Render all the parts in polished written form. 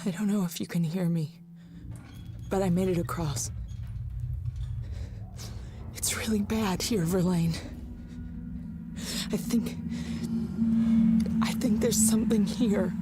I don't know if you can hear me, but I made it across. It's really bad here, Verlaine. I think there's something here.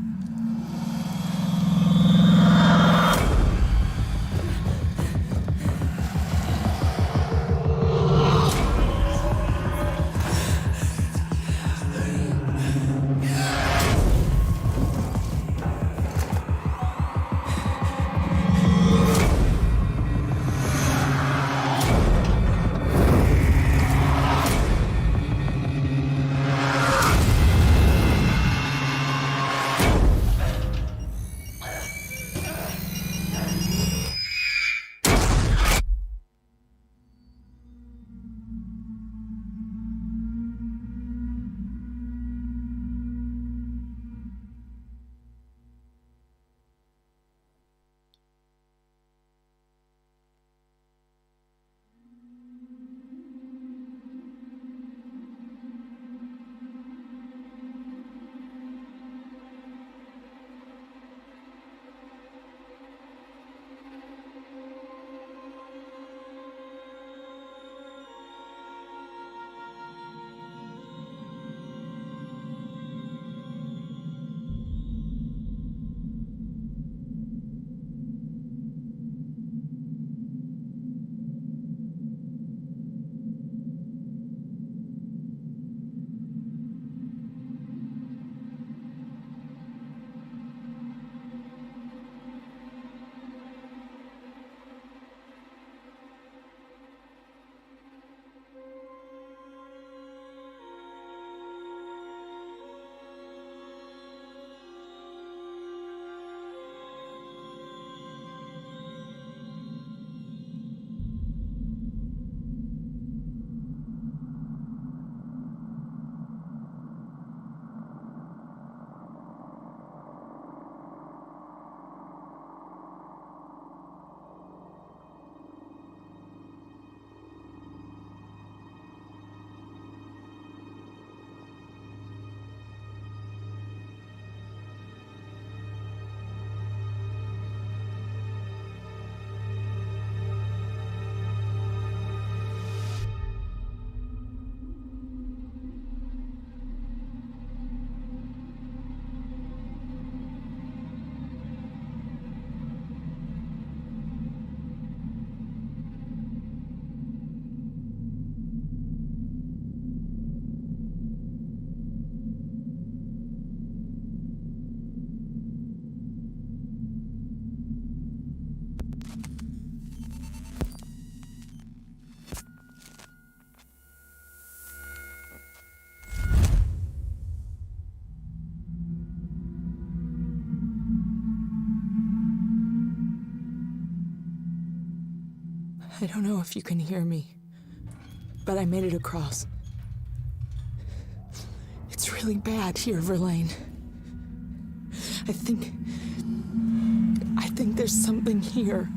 I don't know if you can hear me, but I made it across. It's really bad here, Verlaine. I think there's something here.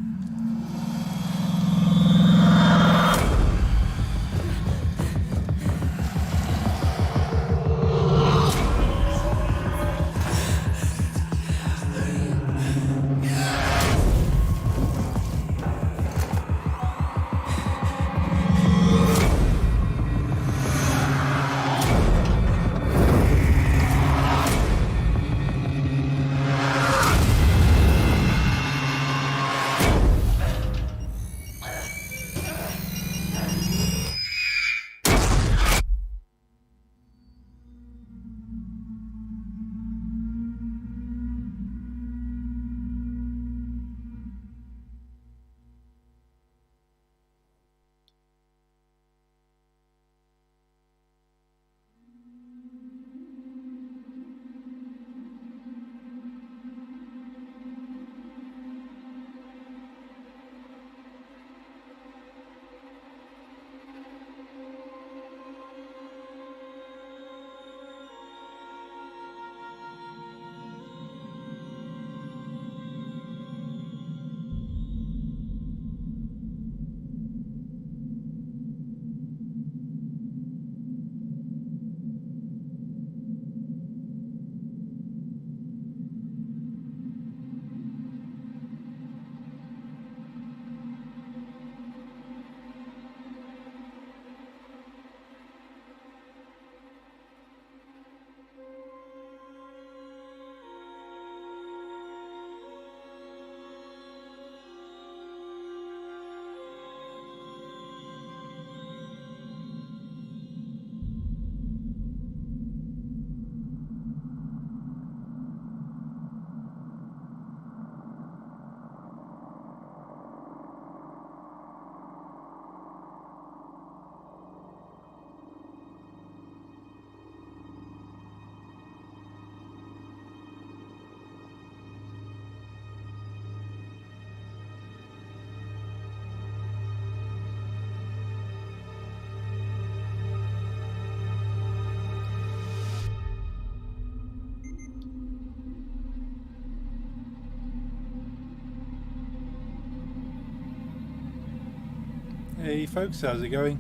Hey folks, how's it going?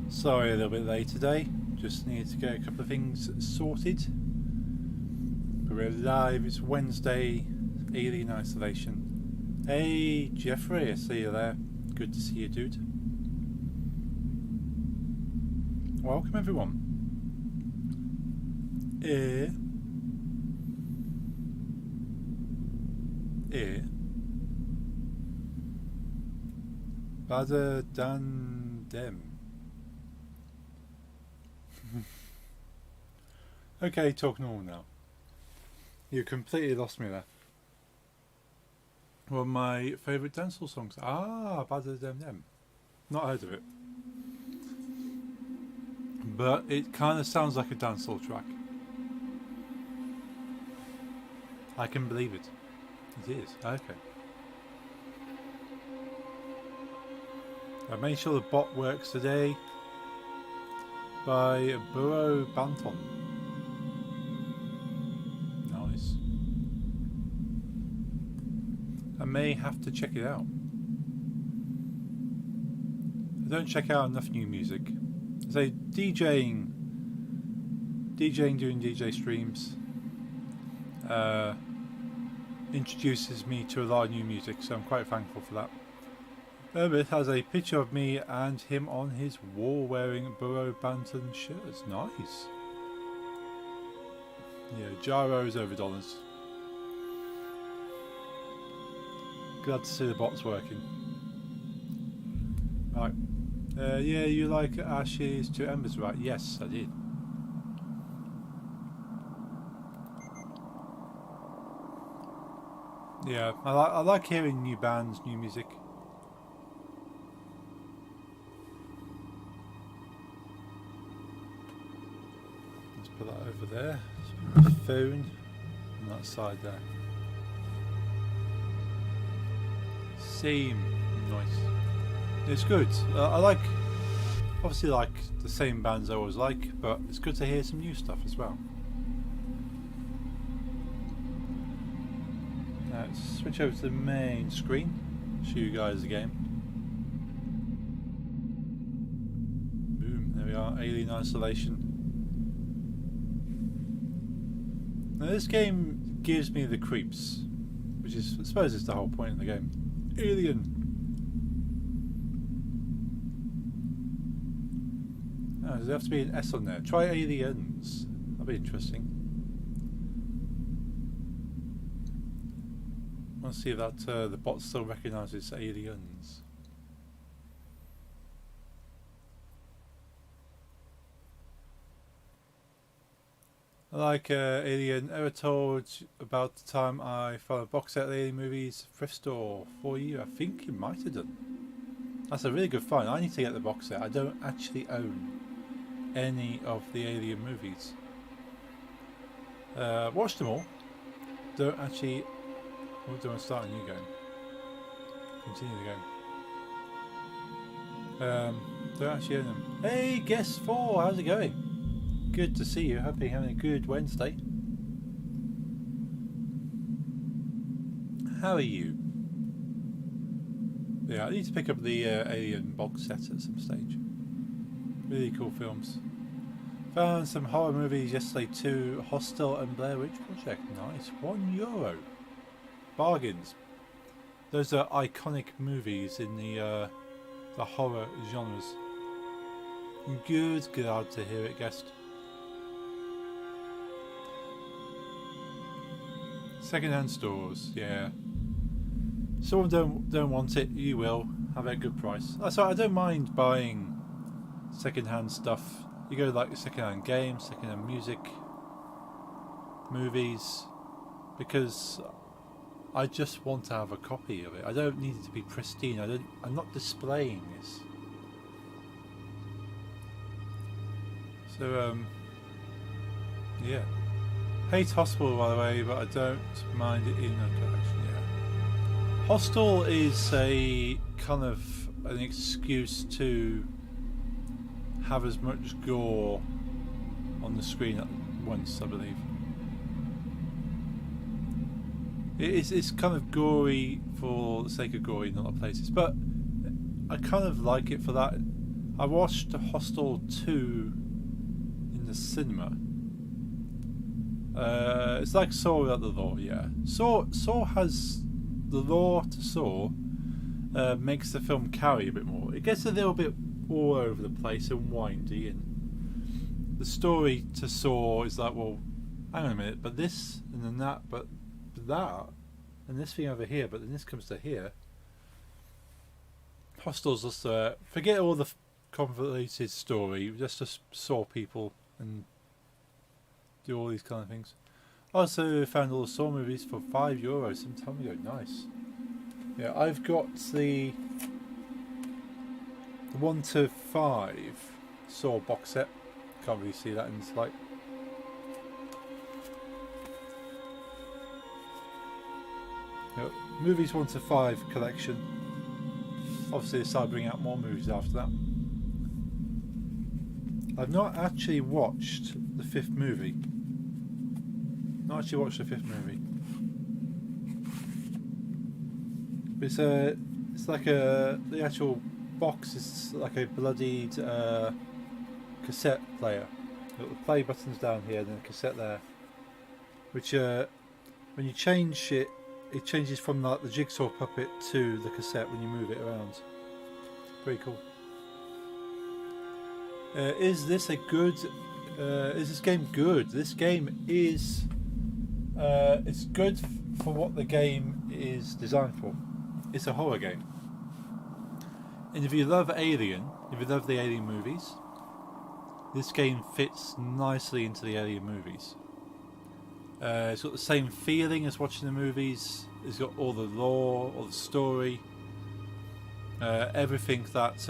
Sorry a little bit late today, just needed to get a couple of things sorted. But we're live, it's Wednesday, Alien Isolation. Hey Jeffrey, I see you there. Good to see you, dude. Welcome everyone. Better than them. Okay, talk normal now. You completely lost me there. One of my favourite dancehall songs. Better than them. Not heard of it. But it kind of sounds like a dancehall track. I can believe it. It is. Okay. I made sure the bot works today by Burrow Banton. Nice. I may have to check it out. I don't check out enough new music. So DJing doing DJ streams introduces me to a lot of new music, so I'm quite thankful for that. It has a picture of me and him on his wall wearing Burrow Banton shirts. Nice. Yeah, gyros over dollars. Glad to see the bots working. Right. Yeah, you like Ashes to Embers, right? Yes, I did. Yeah, I like hearing new bands, new music. Put that over there. The phone on that side there. Same. Nice. It's good. I like, obviously like the same bands I always like, but it's good to hear some new stuff as well. Now let's switch over to the main screen. Show you guys the game. Boom. There we are. Alien Isolation. Now this game gives me the creeps, which is, I suppose, it's the whole point of the game. Alien. Oh, does there have to be an S on there? Try aliens. That'd be interesting. I want to see if that the bot still recognises aliens. I like Alien. Ever told about the time I found a box set of Alien movies thrift store for you? I think you might have done. That's a really good find. I need to get the box set. I don't actually own any of the Alien movies. Watched them all. Don't actually. Or do I start a new game? Continue the game. Don't actually own them. Hey, guest 4, how's it going? Good to see you. Hope you're having a good Wednesday. How are you? Yeah, I need to pick up the Alien box set at some stage. Really cool films. Found some horror movies yesterday too. Hostel and Blair Witch Project. Nice. €1. Bargains. Those are iconic movies in the horror genres. Good. Glad to hear it, guest. Second-hand stores, yeah. Some don't want it, you will have it at a good price. So I don't mind buying second-hand stuff. You go like second-hand games, second-hand music, movies, because I just want to have a copy of it. I don't need it to be pristine. I'm not displaying this. So yeah. Hate Hostel, by the way, but I don't mind it in a collection. Yeah. Hostel is a kind of an excuse to have as much gore on the screen at once, I believe. It's kind of gory for the sake of gory in a lot of places, but I kind of like it for that. I watched Hostel 2 in the cinema. It's like Saw without the lore, yeah. Saw has the lore to Saw, makes the film carry a bit more. It gets a little bit all over the place and windy, and the story to Saw is like, well, hang on a minute, but this and then that, but that, and this thing over here, but then this comes to here. Hostel's just forget all the convoluted story. Just Saw people and do all these kind of things. Also found all the Saw movies for €5 some time ago. Nice. Yeah, I've got the 1 to 5 Saw box set. Can't really see that in this light. Yep. Movies 1 to 5 collection. Obviously they started bringing out more movies after that. I've not actually watched the 5th movie. Not actually watched the 5th movie. But it's like the actual box is like a bloodied cassette player. You've got the play buttons down here and then a cassette there. Which when you change it, it changes from like the jigsaw puppet to the cassette when you move it around. Pretty cool. Is this a good? Is this game good? This game is. It's good for what the game is designed for. It's a horror game. And if you love Alien, if you love the Alien movies, this game fits nicely into the Alien movies. It's got the same feeling as watching the movies. It's got all the lore, all the story, everything that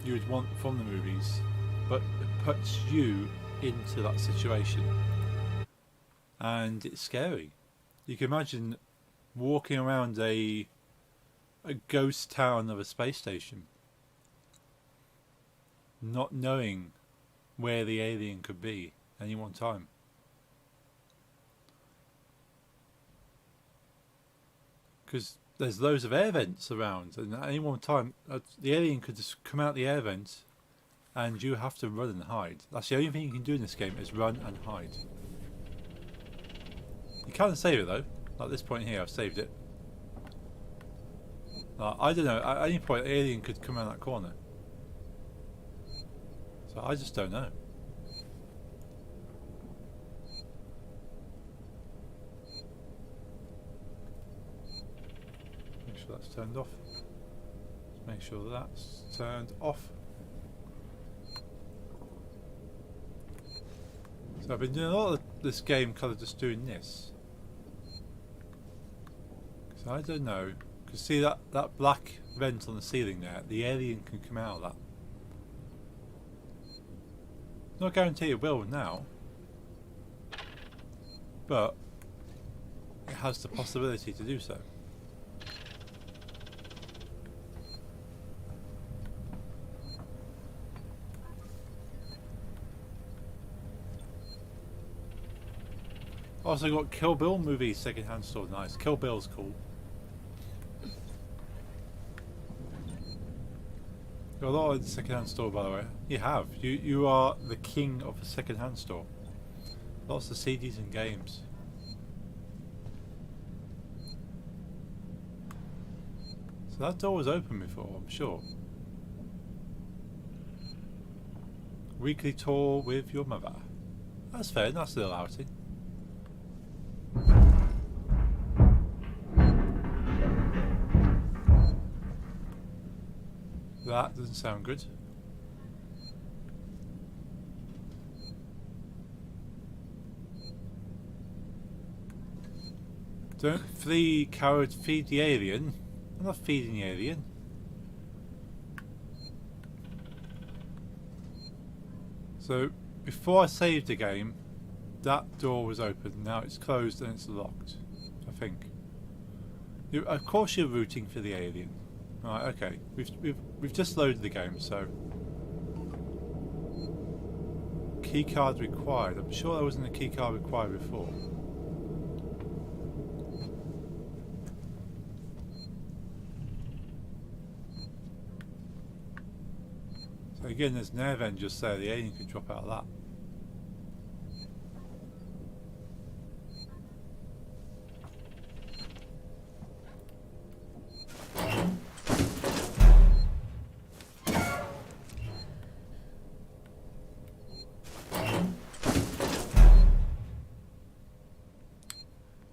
you would want from the movies, but it puts you into that situation. And it's scary. You can imagine walking around a ghost town of a space station, not knowing where the alien could be at any one time. Because there's loads of air vents around, and at any one time the alien could just come out the air vent and you have to run and hide. That's the only thing you can do in this game, is run and hide. You can't save it though. At this point here I've saved it. I don't know, at any point the alien could come around that corner. So I just don't know. Make sure that's turned off. Make sure that's turned off. So I've been doing a lot of this game kind of just doing this. Because I don't know. Because see that black vent on the ceiling there, the alien can come out of that. Not guarantee it will now. But it has the possibility to do so. Also got Kill Bill movies secondhand store. Nice. Kill Bill's cool. Got a lot of the secondhand store, by the way. You have. You are the king of the secondhand store. Lots of CDs and games. So that door was open before, I'm sure. Weekly tour with your mother. That's fair. Nice little outing. That doesn't sound good. Don't flee, coward, feed the alien. I'm not feeding the alien. So, before I saved the game, that door was open. Now it's closed and it's locked, I think. Of course you're rooting for the alien. Right, okay. We've just loaded the game, so key card required. I'm sure there wasn't a key card required before. So again, there's an air vent just there. The alien could drop out of that.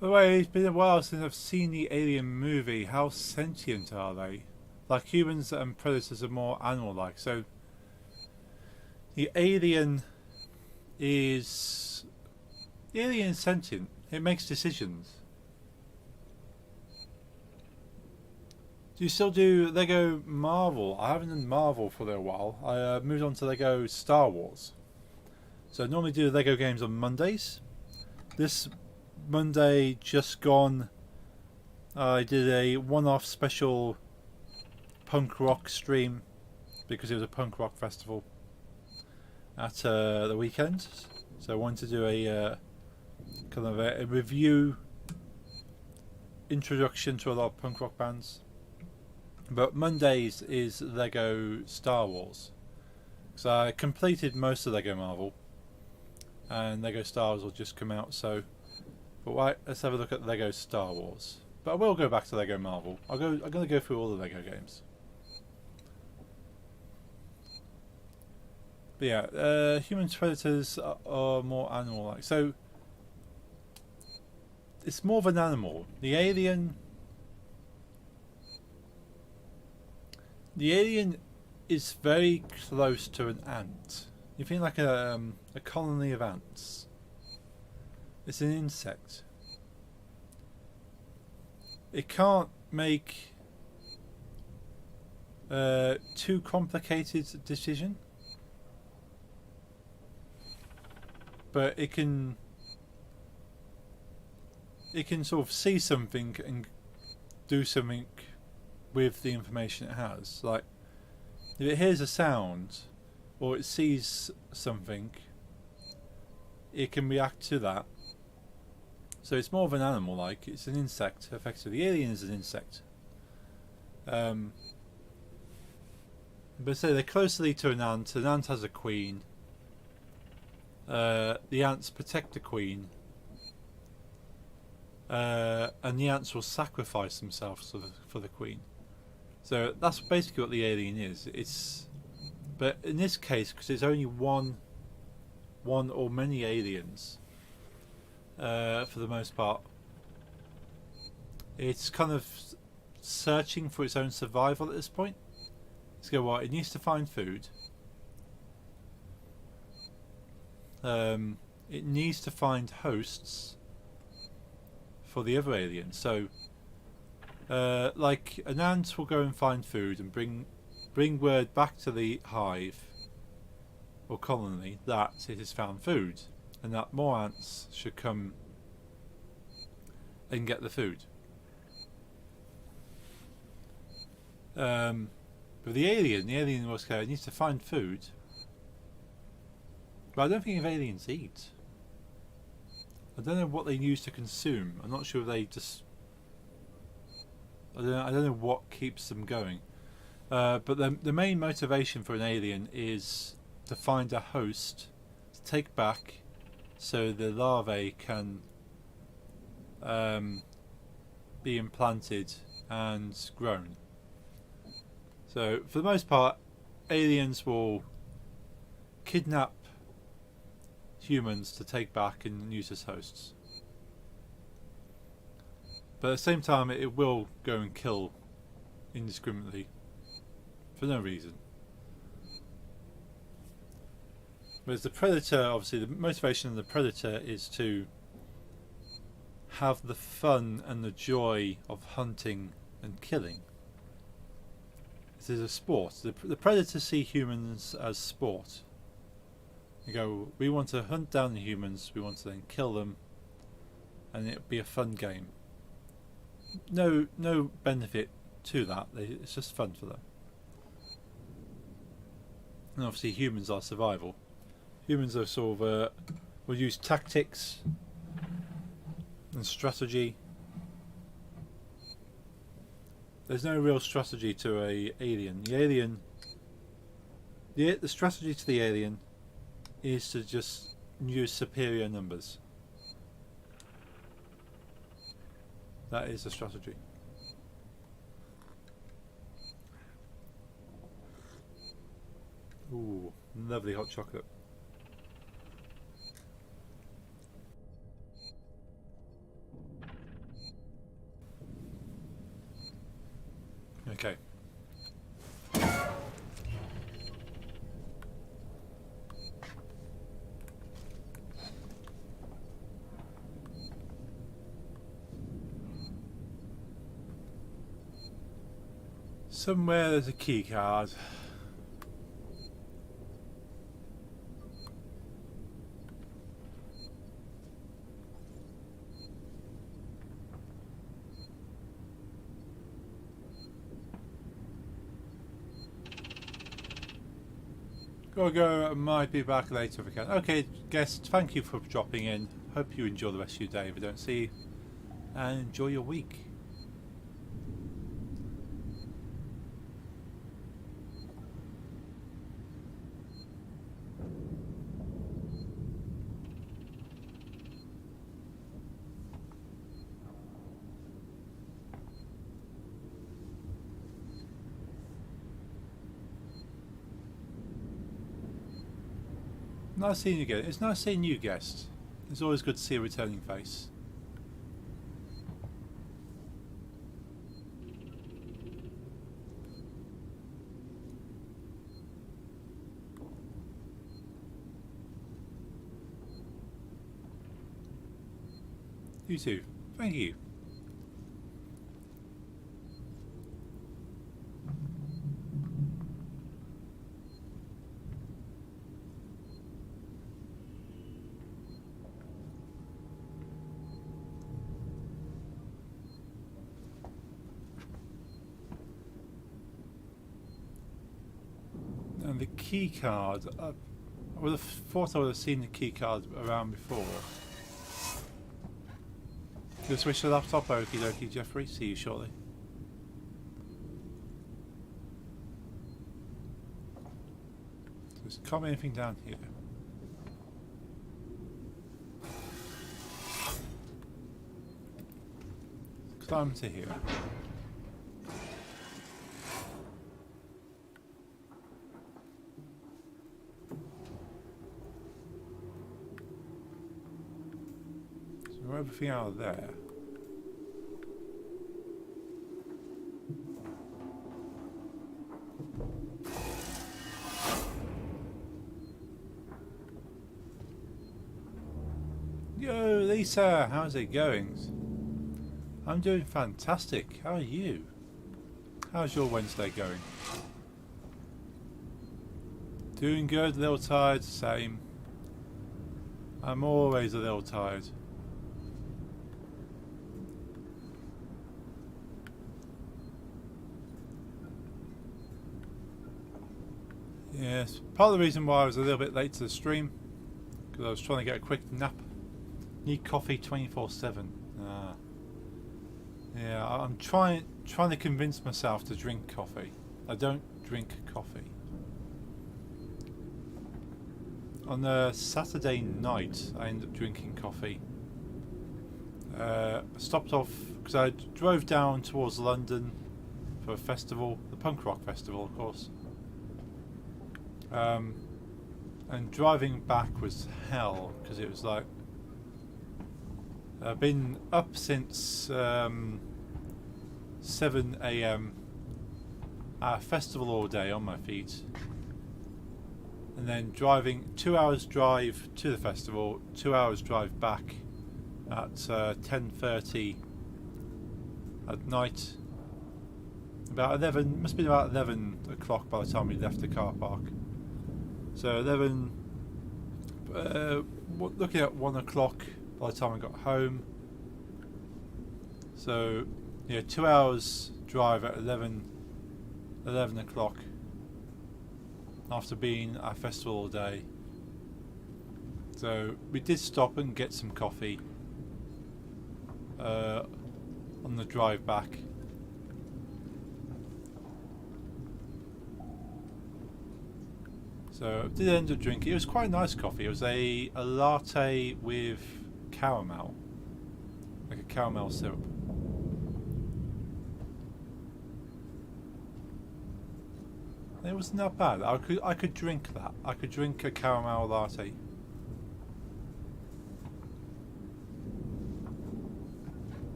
By the way, it's been a while since I've seen the Alien movie. How sentient are they? Like humans and predators are more animal-like. So the alien is sentient. It makes decisions. Do you still do Lego Marvel? I haven't done Marvel for a little while. I moved on to Lego Star Wars. So I normally do Lego games on Mondays. This Monday just gone, I did a one-off special punk rock stream because it was a punk rock festival at the weekend. So I wanted to do a kind of a review introduction to a lot of punk rock bands. But Mondays is Lego Star Wars. So I completed most of Lego Marvel, and Lego Star Wars will just come out. So, but right, let's have a look at Lego Star Wars. But I will go back to Lego Marvel. I'm going to go through all the Lego games. But yeah, human predators are more animal-like. So it's more of an animal. The alien is very close to an ant. You think like a colony of ants. It's an insect. It can't make too complicated a decision, but it can sort of see something and do something with the information it has. Like if it hears a sound or it sees something, it can react to that. So it's more of an animal, like it's an insect. Effectively, the alien is an insect. But say they're closely to an ant. An ant has a queen. The ants protect the queen, and the ants will sacrifice themselves for the queen. So that's basically what the alien is. But in this case, because it's only one or many aliens, for the most part, it's kind of searching for its own survival at this point. It's going, well, it needs to find food. It needs to find hosts for the other aliens. So, like an ant will go and find food and bring word back to the hive or colony that it has found food, and that more ants should come and get the food. But the alien was it needs to find food. But I don't think if aliens eat. I don't know what they use to consume. I'm not sure if they just. I don't know what keeps them going. But the main motivation for an alien is to find a host to take back, so the larvae can be implanted and grown. So for the most part, aliens will kidnap humans to take back and use as hosts. But at the same time, it will go and kill indiscriminately for no reason. Whereas the predator, obviously, the motivation of the predator is to have the fun and the joy of hunting and killing. This is a sport. The predators see humans as sport. You go, we want to hunt down the humans, we want to then kill them, and it'll be a fun game. No benefit to that. It's just fun for them. And obviously humans are survival. Humans are sort of will use tactics and strategy. There's no real strategy to a alien. The alien The strategy to the alien is to just use superior numbers. That is the strategy. Ooh, lovely hot chocolate. Okay. Somewhere there's a key card. Gotta go, I might be back later if I can. Okay, guests, thank you for dropping in. Hope you enjoy the rest of your day if I don't see you. And enjoy your week. Nice seeing you again. It's nice seeing you, guests. It's always good to see a returning face. You too. Thank you. And the key card, I would have thought I would have seen the key card around before. Gonna switch the laptop, okie dokie, Jeffrey. See you shortly. There's can't be anything down here. Climb to here. Everything out of there. Yo, Lisa, how's it going? I'm doing fantastic. How are you? How's your Wednesday going? Doing good, a little tired, same. I'm always a little tired. Yes, part of the reason why I was a little bit late to the stream, because I was trying to get a quick nap. Need coffee 24/7. Yeah, I'm trying to convince myself to drink coffee. I don't drink coffee. On a Saturday night, I ended up drinking coffee. I stopped off because I drove down towards London for a festival, the punk rock festival, of course. And driving back was hell because it was like I've been up since 7 AM at a festival all day on my feet, and then driving 2 hours drive to the festival, 2 hours drive back at 10:30 at night. About 11, must have been about 11 o'clock by the time we left the car park. So 11, looking at 1 o'clock by the time I got home. So yeah, 2 hours drive at 11 o'clock after being at a festival all day. So we did stop and get some coffee on the drive back. So I did end up drinking. It was quite a nice coffee. It was a latte with caramel, like a caramel syrup. It wasn't that bad. I could drink that. I could drink a caramel latte.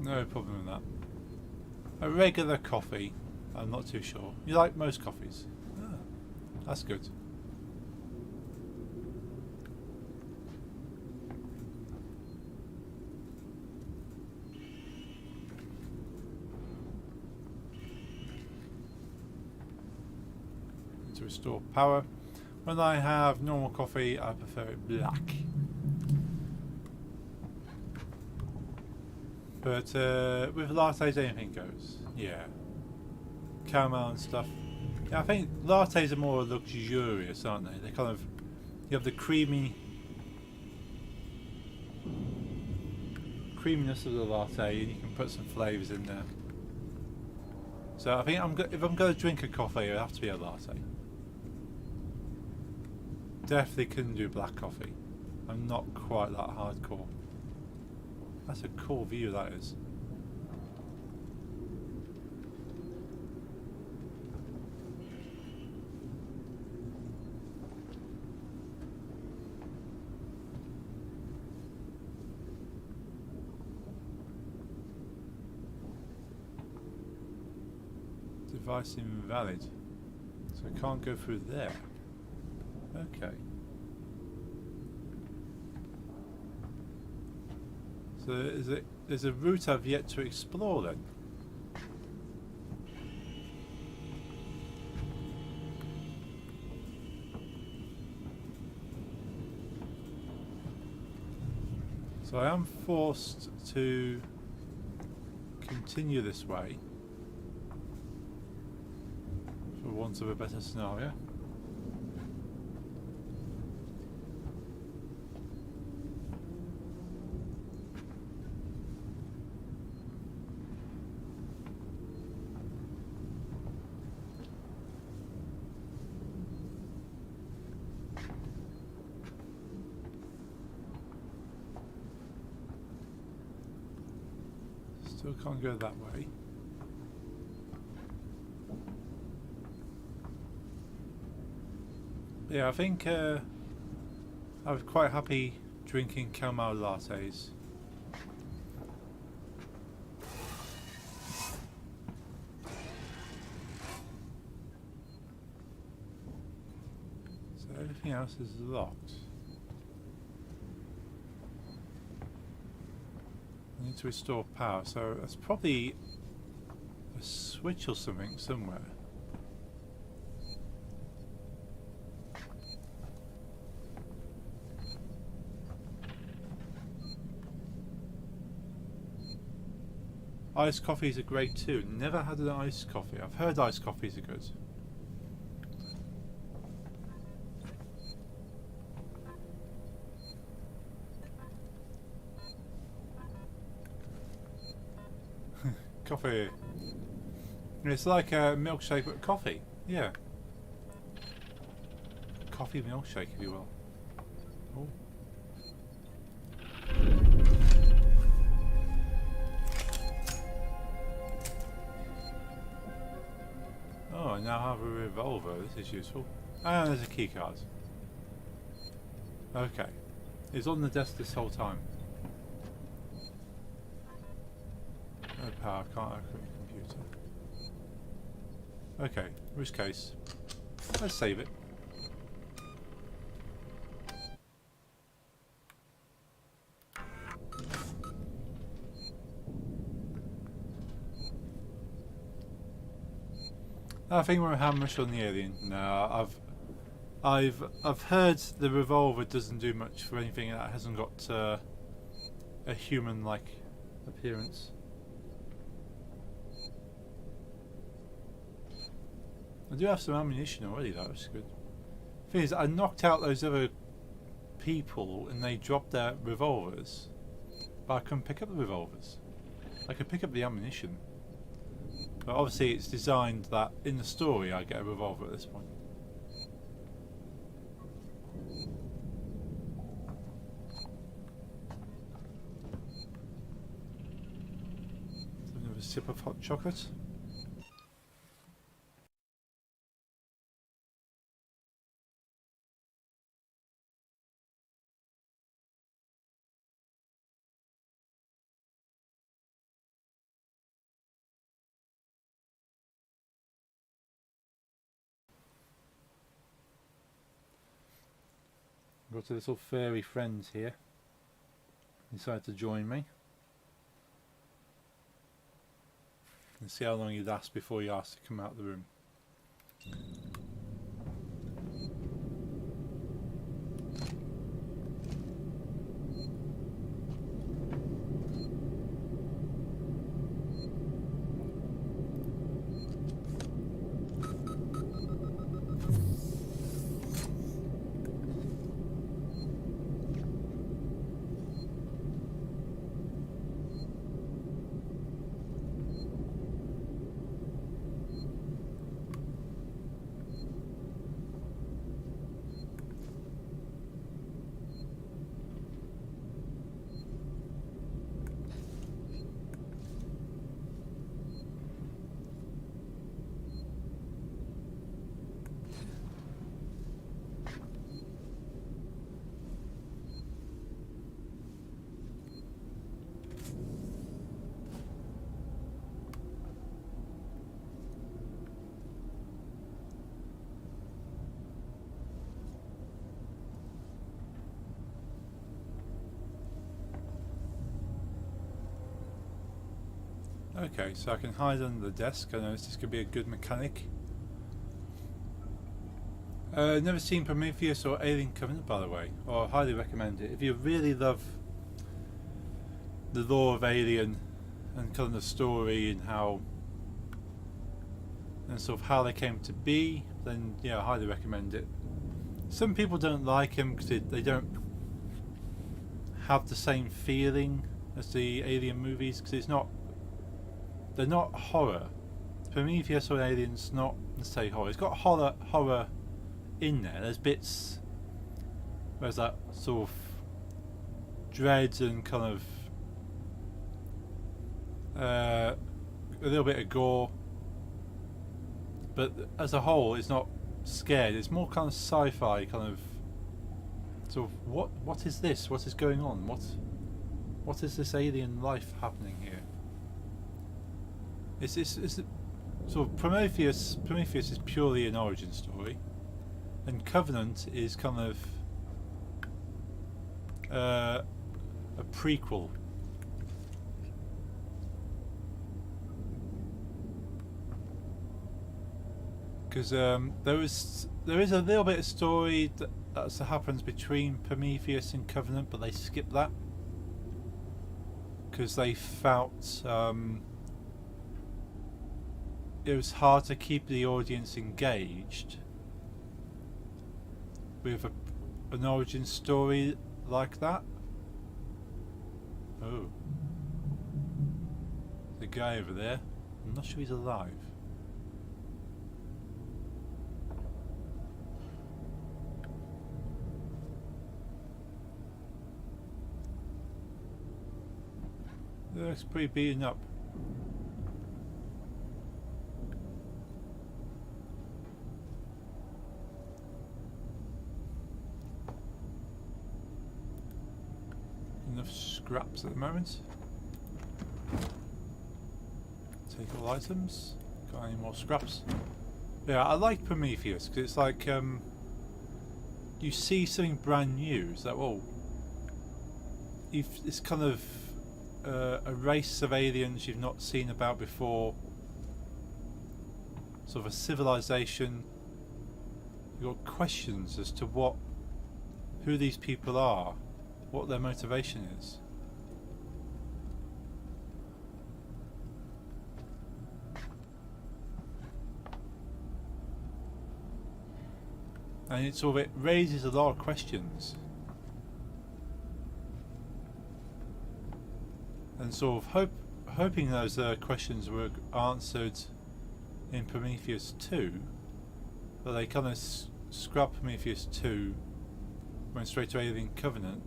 No problem with that. A regular coffee, I'm not too sure. You like most coffees? Ah, that's good. To restore power. When I have normal coffee, I prefer it black. But with lattes, anything goes. Yeah. Caramel and stuff. Yeah, I think lattes are more luxurious, aren't they? They kind of... You have the creaminess of the latte, and you can put some flavours in there. So I think if I'm going to drink a coffee, it'll have to be a latte. Definitely couldn't do black coffee. I'm not quite that hardcore. That's a cool view, that is. Device invalid. So I can't go through there. Okay. So there's a route I've yet to explore then. So I am forced to continue this way, for want of a better scenario. Still can't go that way. Yeah, I think I was quite happy drinking caramel lattes. So everything else is locked. I need to restore power, so that's probably a switch or something somewhere. Iced coffees are great too. Never had an iced coffee. I've heard iced coffees are good. Coffee. It's like a milkshake but coffee. Yeah. Coffee milkshake, if you will. Oh. Oh, I now have a revolver. This is useful. And there's a key card. Okay. It's on the desk this whole time. No power, can't activate the computer. Okay, worst case. Let's save it. I think we're hammered on the alien. No, I've heard the revolver doesn't do much for anything that hasn't got a human-like appearance. I do have some ammunition already, though, which is good. Thing is, I knocked out those other people and they dropped their revolvers, but I couldn't pick up the revolvers. I could pick up the ammunition. But obviously it's designed that in the story I get a revolver at this point. sip of hot chocolate. Got a little furry friend here. Decided to join me. And see how long he lasts before he asks to come out of the room. Okay, so I can hide under the desk. I know this could be a good mechanic. Never seen Prometheus or Alien Covenant, by the way, or highly recommend it. If you really love the lore of Alien and kind of the story and how and sort of how they came to be, then yeah, I highly recommend it. Some people don't like them because they don't have the same feeling as the Alien movies, because they're not horror. Prometheus or Alien's not, let's say, horror. It's got horror in there. There's bits where there's that sort of dread and kind of a little bit of gore, but as a whole it's not scared. It's more kind of sci-fi, kind of sort of what is this? What is going on? What is this alien life happening here? It's sort of Prometheus is purely an origin story, and Covenant is kind of a prequel. Because there is a little bit of story that happens between Prometheus and Covenant, but they skip that because they felt it was hard to keep the audience engaged with an origin story like that. Oh, the guy over there. I'm not sure he's alive. It looks pretty beaten up. Enough scraps at the moment. Take all items. Got any more scraps? Yeah, I like Prometheus because it's like you see something brand new. It's like, oh, it's kind of a race of aliens you've not seen about before. Sort of a civilization. You've got questions as to who these people are, what their motivation is. And it raises a lot of questions. And sort of hoping those questions were answered in Prometheus 2, but they kind of scrapped Prometheus 2, went straight to Alien Covenant,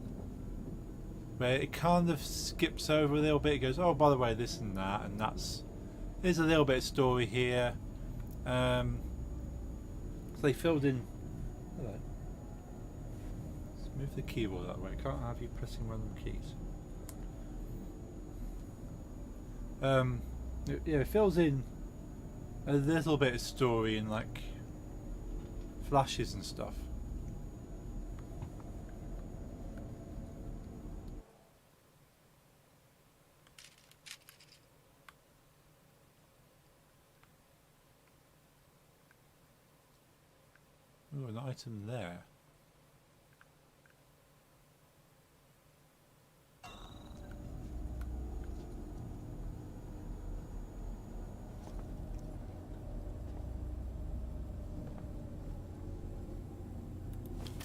where it kind of skips over a little bit. It goes, oh, by the way, this and that's There's a little bit of story here. They filled in. Hello. Let's move the keyboard that way. Can't have you pressing random keys. Yeah, it fills in a little bit of story and like flashes and stuff. Oh, an item there.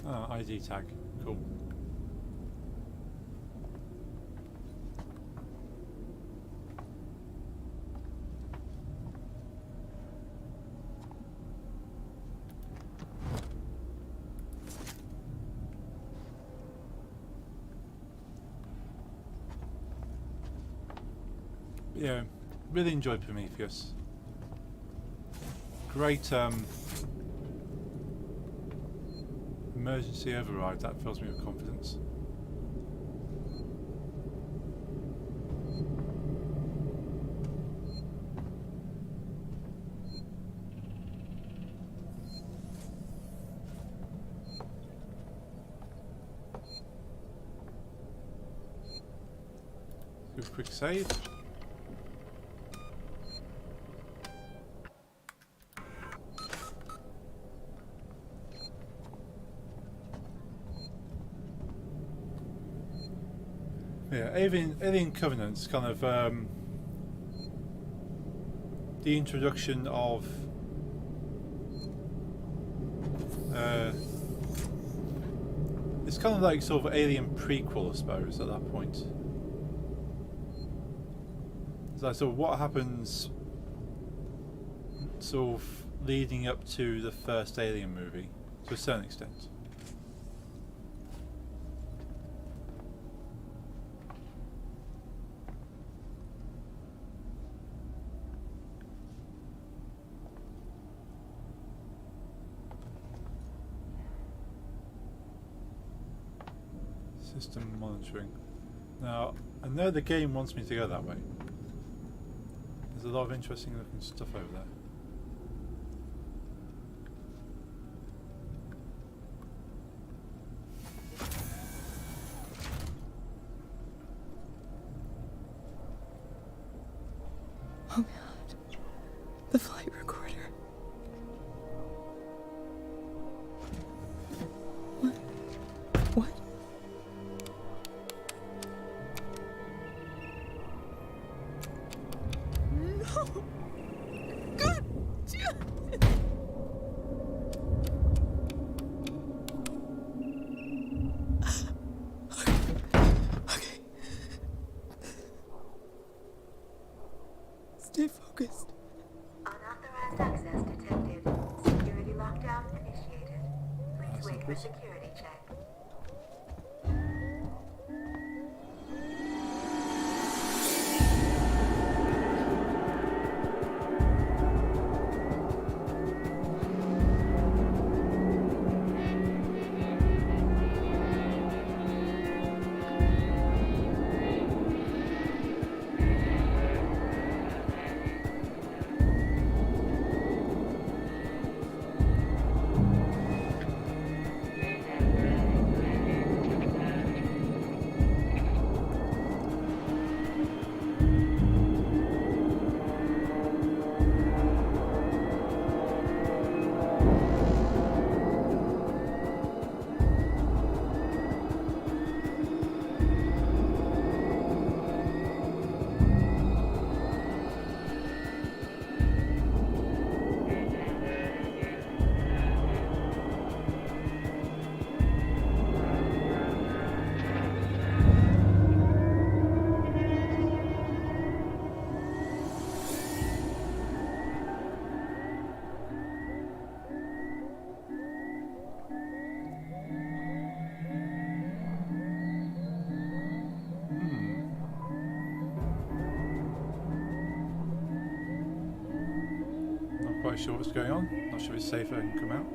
Oh, ID tag. Cool. Yeah, really enjoyed Prometheus. Great emergency override, that fills me with confidence. Do a quick save. Yeah, Alien Covenant's kind of the introduction of it's kind of like sort of Alien prequel, I suppose, at that point. So sort of what happens sort of leading up to the first Alien movie, to a certain extent. System monitoring. Now, I know the game wants me to go that way. There's a lot of interesting looking stuff over there. Oh God. The flight recorder. What? What? No! God! Okay. Stay focused. Unauthorized access detected. Security lockdown initiated. Please wait for security check. quite sure what's going on. Not sure it's safe I can come out.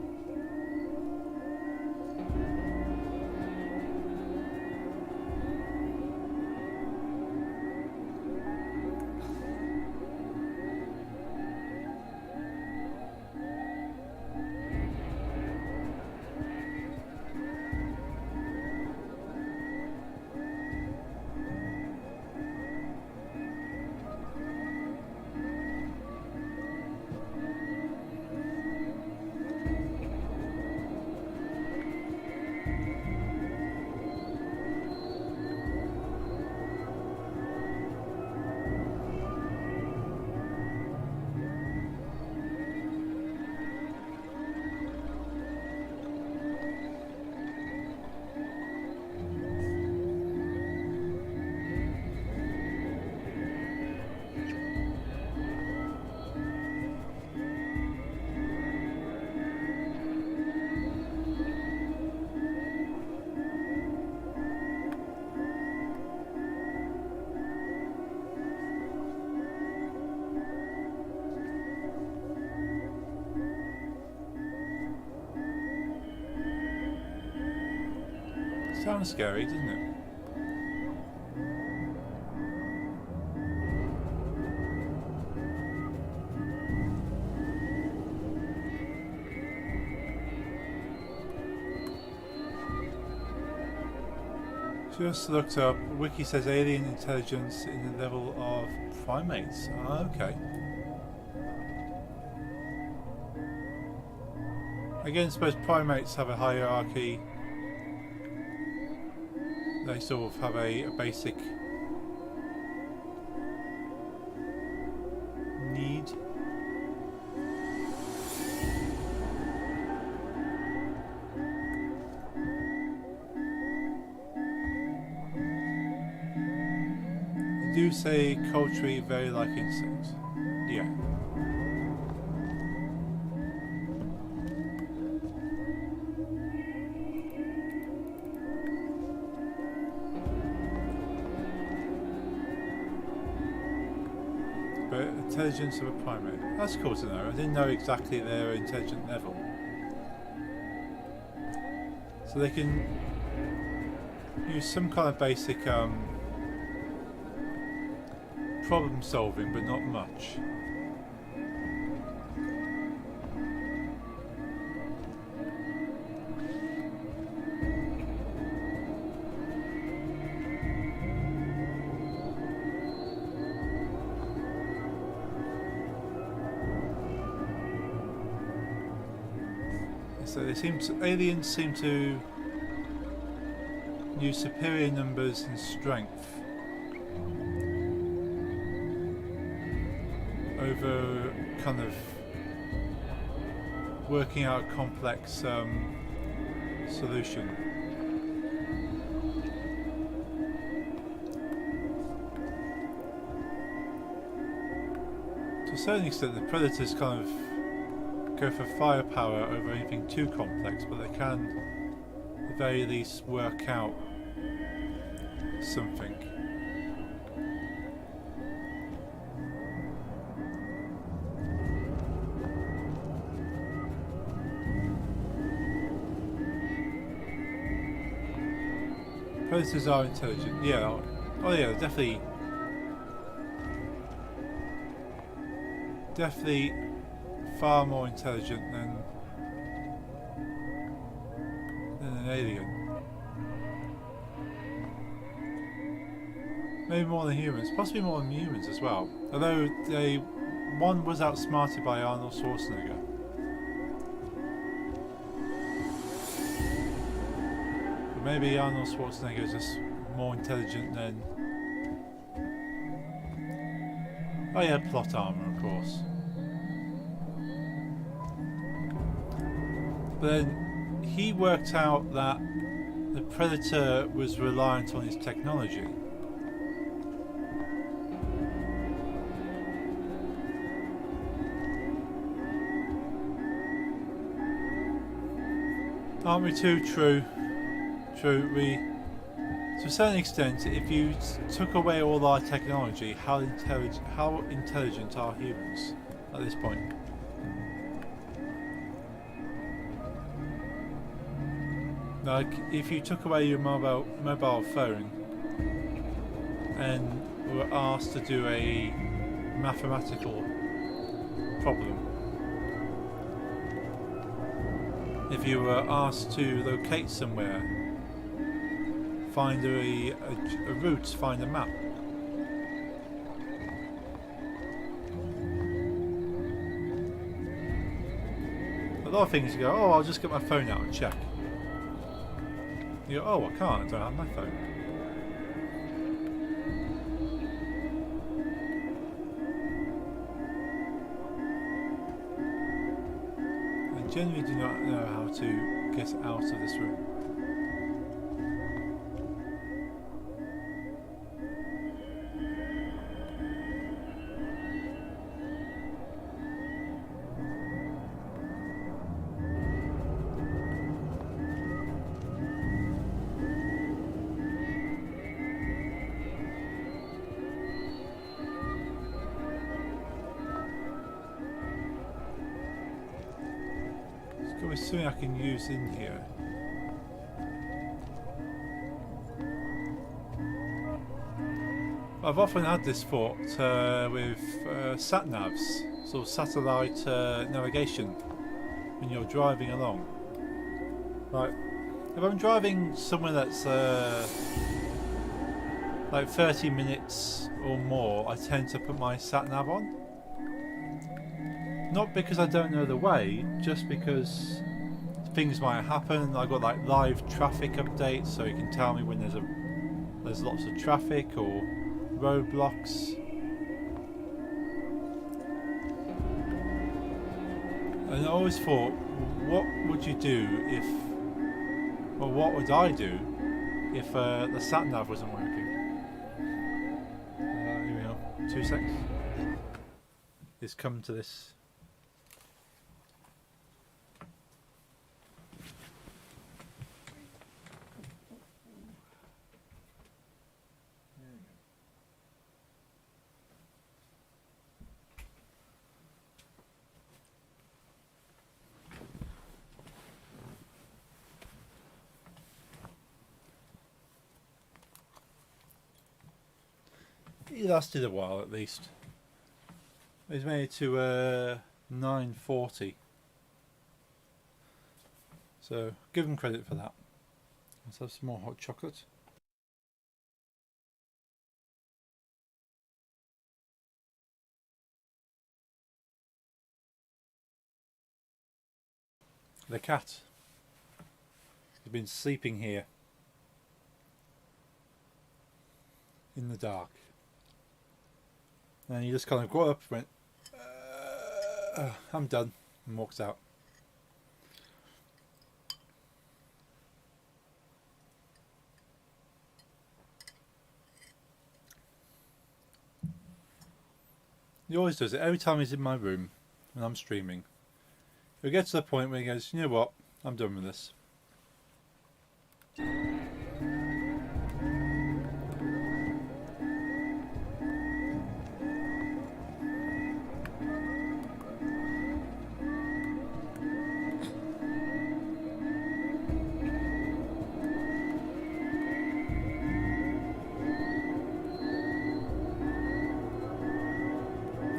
Sounds scary, doesn't it? Just looked up. Wiki says alien intelligence in the level of primates. Ah, okay. Again, I suppose primates have a hierarchy. They sort of have a basic need. They do say culturally very like insects. Yeah. Intelligence of a primate. That's cool to know. I didn't know exactly their intelligent level. So they can use some kind of basic problem solving, but not much. So aliens seem to use superior numbers and strength over kind of working out a complex solution. To a certain extent, the predators kind of go for firepower over anything too complex, but they can at the very least work out something. Predators are intelligent, yeah. Oh yeah, definitely far more intelligent than an alien. Maybe more than humans, possibly more than humans as well. Although one was outsmarted by Arnold Schwarzenegger. But maybe Arnold Schwarzenegger is just more intelligent than... Oh yeah, plot armor, of course. But then he worked out that the Predator was reliant on his technology. Aren't we too true? True, to a certain extent, if you took away all our technology, how intelligent are humans at this point? Like, if you took away your mobile phone and were asked to do a mathematical problem, if you were asked to locate somewhere, find a route, find a map, a lot of things you go, oh, I'll just get my phone out and check. You go, oh, I can't, I don't have my phone. I genuinely do not know how to get out of this room. There's something I can use in here. I've often had this thought with sat-navs, sort of satellite navigation when you're driving along. Like, if I'm driving somewhere that's like 30 minutes or more, I tend to put my sat-nav on. Not because I don't know the way, just because things might happen. I've got like live traffic updates, so you can tell me when there's lots of traffic or roadblocks. And I always thought, what would you do if, or what would I do if the sat nav wasn't working? Here we go. 2 seconds. It's come to this. It lasted a while at least. It was made to 940. So give them credit for that. Let's have some more hot chocolate. The cat has been sleeping here in the dark. And he just kind of got up and went, I'm done, and walked out. He always does it. Every time he's in my room and I'm streaming, he'll get to the point where he goes, you know what, I'm done with this.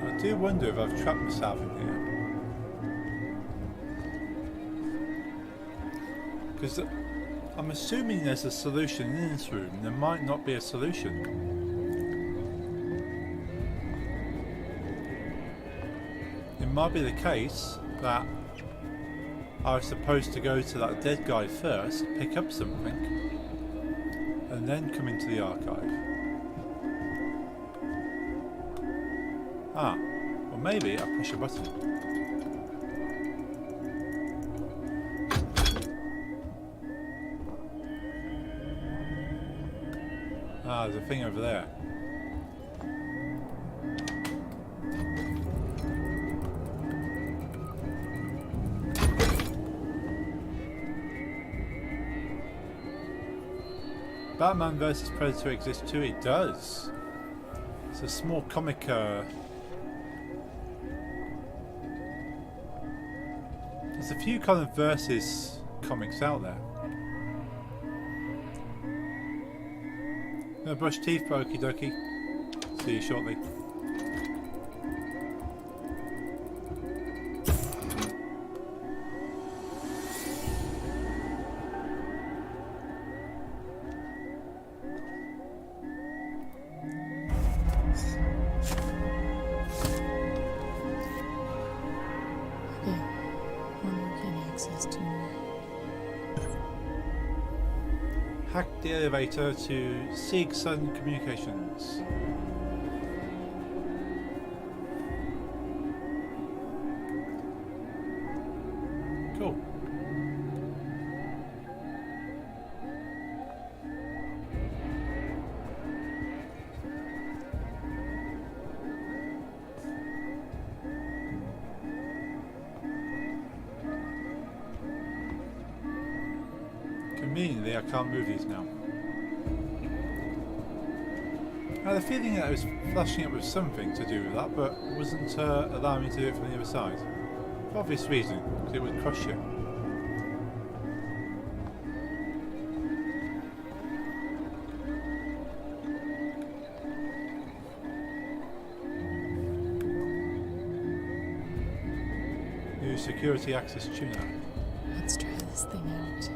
I do wonder if I've trapped myself in here. Because I'm assuming there's a solution in this room. There might not be a solution. It might be the case that I was supposed to go to that dead guy first, pick up something, and then come into the archive. Ah, or maybe I push a button. Ah, there's a thing over there. Batman vs Predator exists too. It does. It's a small comic. There's a few kind of versus comics out there. Gonna brush teeth, okie dokie. See you shortly. Okay. One we can access to now. Hack the elevator to Sig Sun Communications. Cool. Conveniently, I can't move these now. I had a feeling that I was flashing it with something to do with that, but it wasn't allowing me to do it from the other side. For obvious reason, because it would crush you. New security access tuner. Let's try this thing out.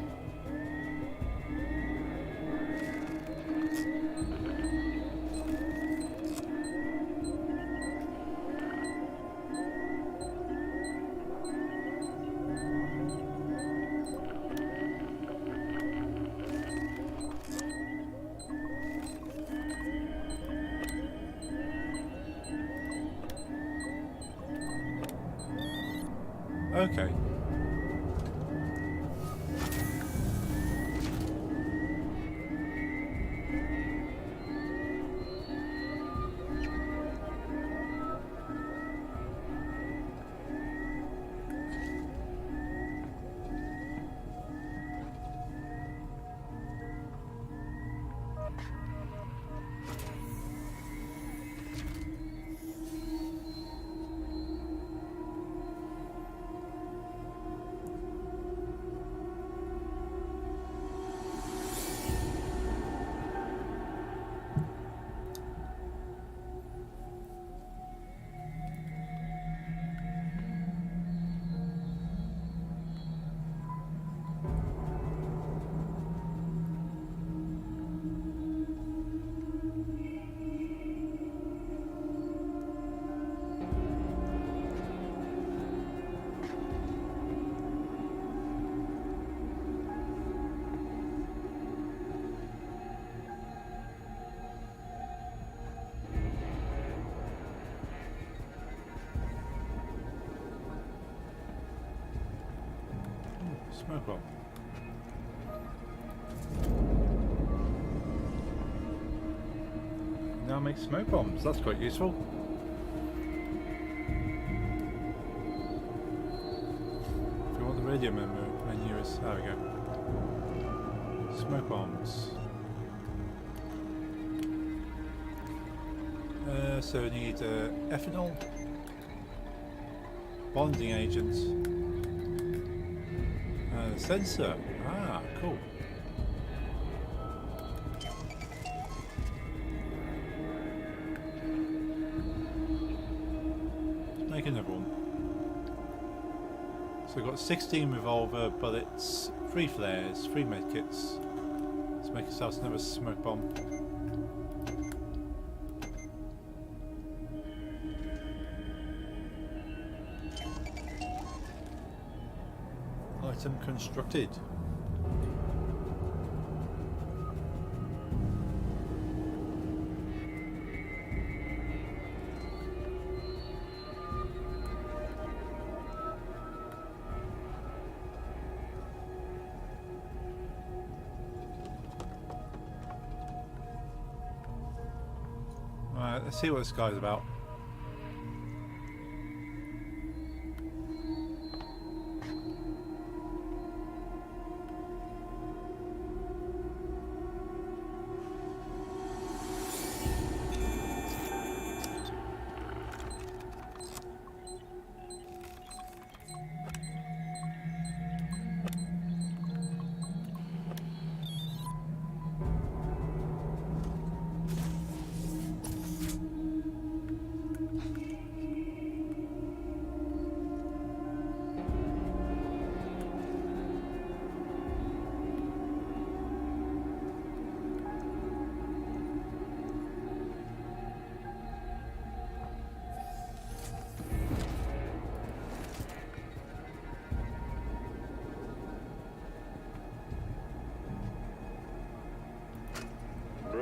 Okay. Smoke bomb. Now make smoke bombs. That's quite useful. If you want the radio menu is there we go. Smoke bombs. So we need ethanol, bonding agent, sensor. Ah, cool. Make another one. So we've got 16 revolver bullets, 3 flares, 3 medkits. Let's make ourselves another smoke bomb. Item constructed. Alright, let's see what this guy's about.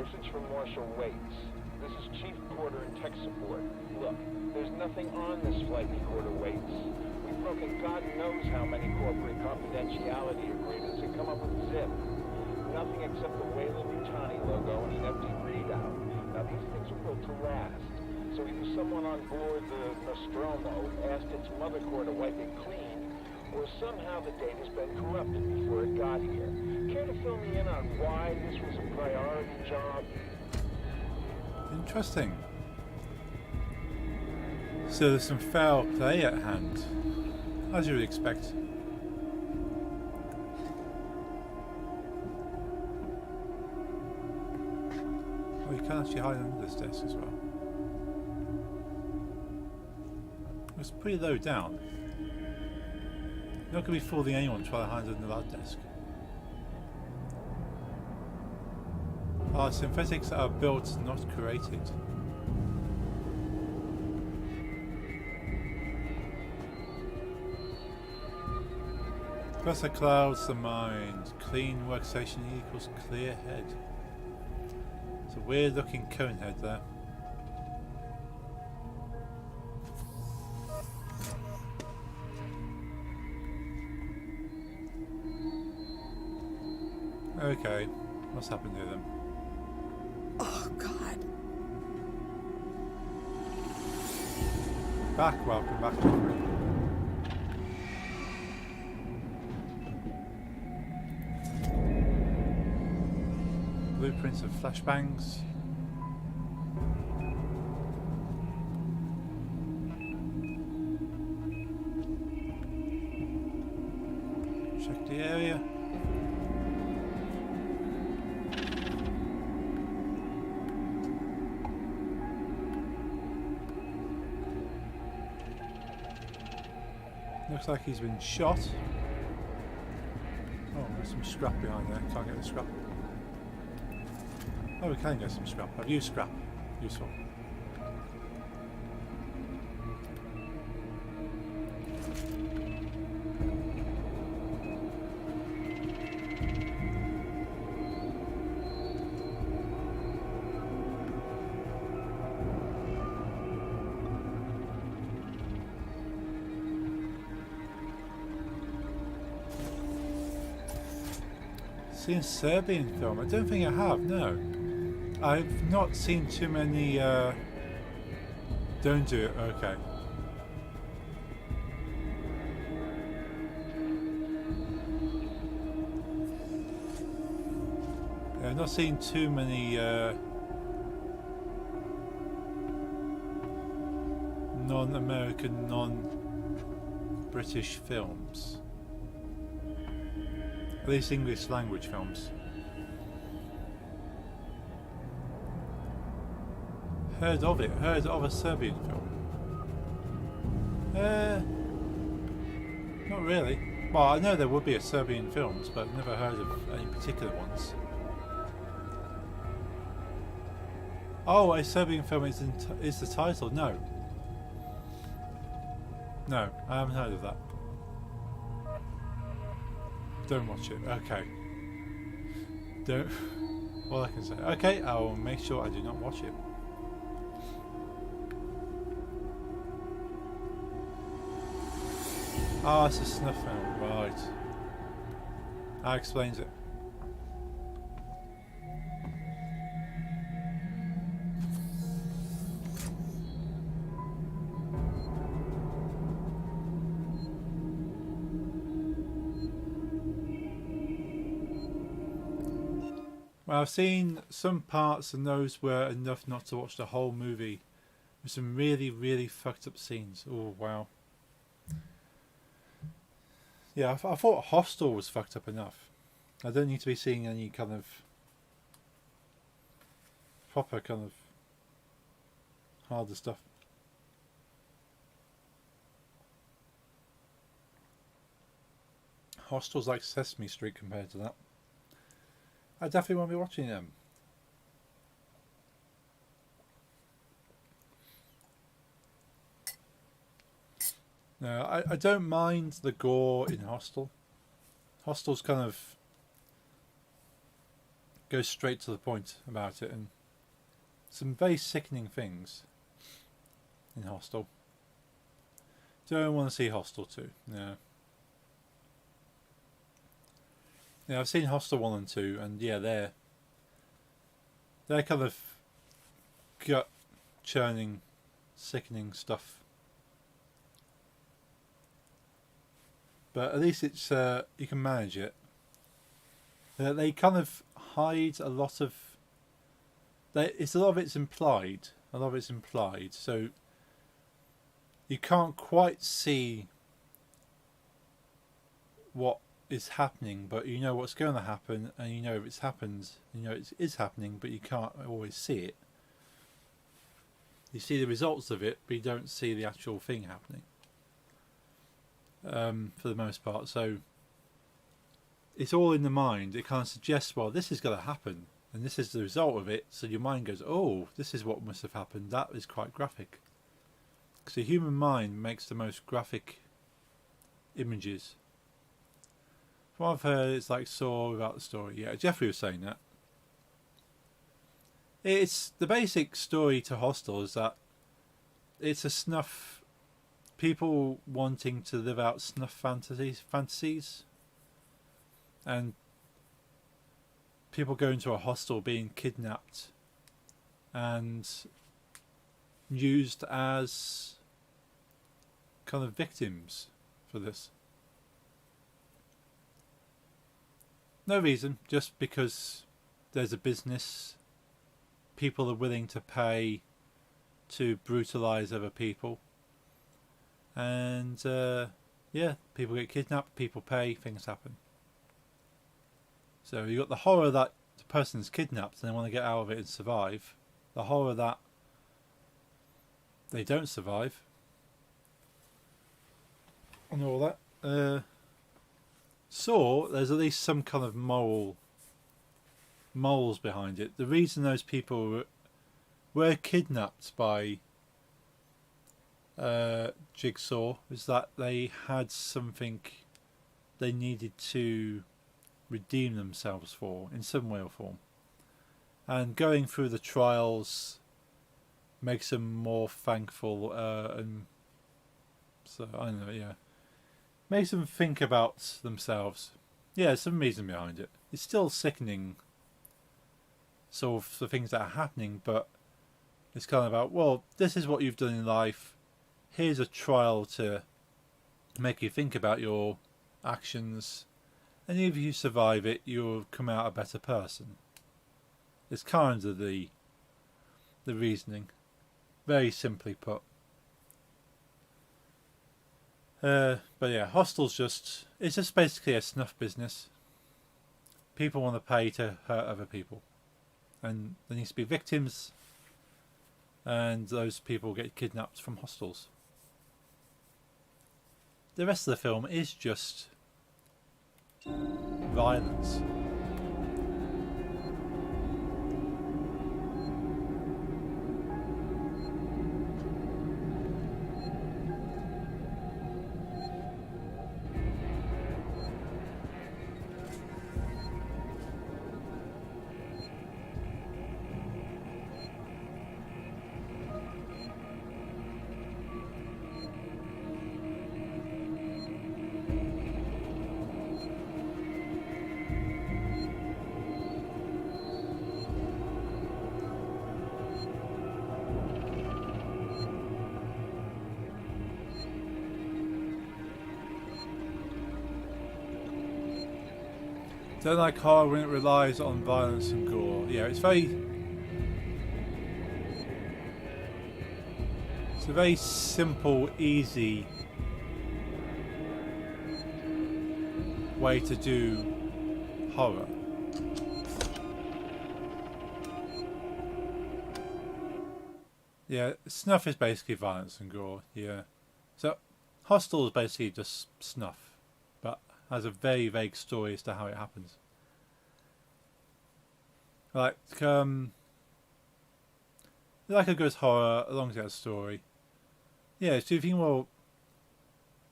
Message from Marshal Waits. This is Chief Porter in tech support. Look, there's nothing on this flight recorder, Waits. We've broken God knows how many corporate confidentiality agreements and come up with zip. Nothing except the Weyland-Yutani logo and an empty readout. Now, these things are built to last. So either someone on board the Nostromo asked its mothercore to wipe it clean, or somehow the data's been corrupted before it got here. Care to fill me in on why this was a priority job? Interesting. So there's some foul play at hand, as you would expect. Oh, you can actually hide under this desk as well. It's pretty low down. You're not going to be fooling anyone trying to hide under that desk. Synthetics are built, not created. Plus the clouds the mind. Clean workstation equals clear head. It's a weird looking cone head there. Okay, what's happened to them? Oh, God. Welcome back to the room. Blueprints of flashbangs. Check the area. Looks like he's been shot. Oh, there's some scrap behind there. Can't get the scrap. Oh, we can get some scrap. I've used scrap. Useful. Seen a Serbian film? I don't think I have, no. I've not seen too many, don't do it, okay. I've not seen too many, non-American, non-British films. At least English language films. Heard of it, heard of a Serbian film. Not really. Well, I know there would be a Serbian films, but I've never heard of any particular ones. Oh, a Serbian film is the title? No. No, I haven't heard of that. Don't watch it. Okay. Don't. All I can say. Okay, I will make sure I do not watch it. Ah, it's a snuff film. Right. That explains it. Well, I've seen some parts and those were enough not to watch the whole movie. With some really, really fucked up scenes. Oh, wow. Yeah, I thought Hostel was fucked up enough. I don't need to be seeing any kind of proper kind of harder stuff. Hostel's like Sesame Street compared to that. I definitely won't be watching them. No, I don't mind the gore in Hostel. Hostel's kind of goes straight to the point about it, and some very sickening things in Hostel. Don't want to see Hostel 2. No. Yeah, I've seen Hostel 1 and 2, and yeah, they're kind of gut churning, sickening stuff. But at least it's you can manage it. They kind of hide a lot of. A lot of it's implied. A lot of it's implied, so you can't quite see what is happening, but you know what's going to happen, and you know if it's happened, you know it is happening, but you can't always see it. You see the results of it, but you don't see the actual thing happening. For the most part, so it's all in the mind. It kind of suggests, well, this is going to happen, and this is the result of it. So your mind goes, oh, this is what must have happened. That is quite graphic. Because the human mind makes the most graphic images. From what I've heard, it's like Saw without the story. Yeah, Jeffrey was saying that. It's the basic story to Hostel is that it's a snuff. People wanting to live out snuff fantasies, and people going to a hostel being kidnapped and used as kind of victims for this. No reason, just because there's a business, people are willing to pay to brutalise other people. And yeah, people get kidnapped, people pay, things happen. So you got the horror that the person's kidnapped and they want to get out of it and survive. The horror that they don't survive. And all that. So there's at least some kind of morals behind it. The reason those people were kidnapped by Jigsaw is that they had something they needed to redeem themselves for in some way or form, and going through the trials makes them more thankful, and so I don't know, yeah, makes them think about themselves. Yeah, some reason behind it. It's still sickening, sort of the things that are happening, but it's kind of about, well, this is what you've done in life. Here's a trial to make you think about your actions, and if you survive it, you'll come out a better person. It's kind of the reasoning, very simply put. But yeah, Hostel's it's just basically a snuff business. People want to pay to hurt other people, and there needs to be victims, and those people get kidnapped from hostels. The rest of the film is just violence. Don't like horror when it relies on violence and gore. Yeah, it's a very simple, easy way to do horror. Yeah, snuff is basically violence and gore, yeah. So, Hostel is basically just snuff, but has a very vague story as to how it happens. Like a good horror, as long as it has a story. Yeah, so you think, well,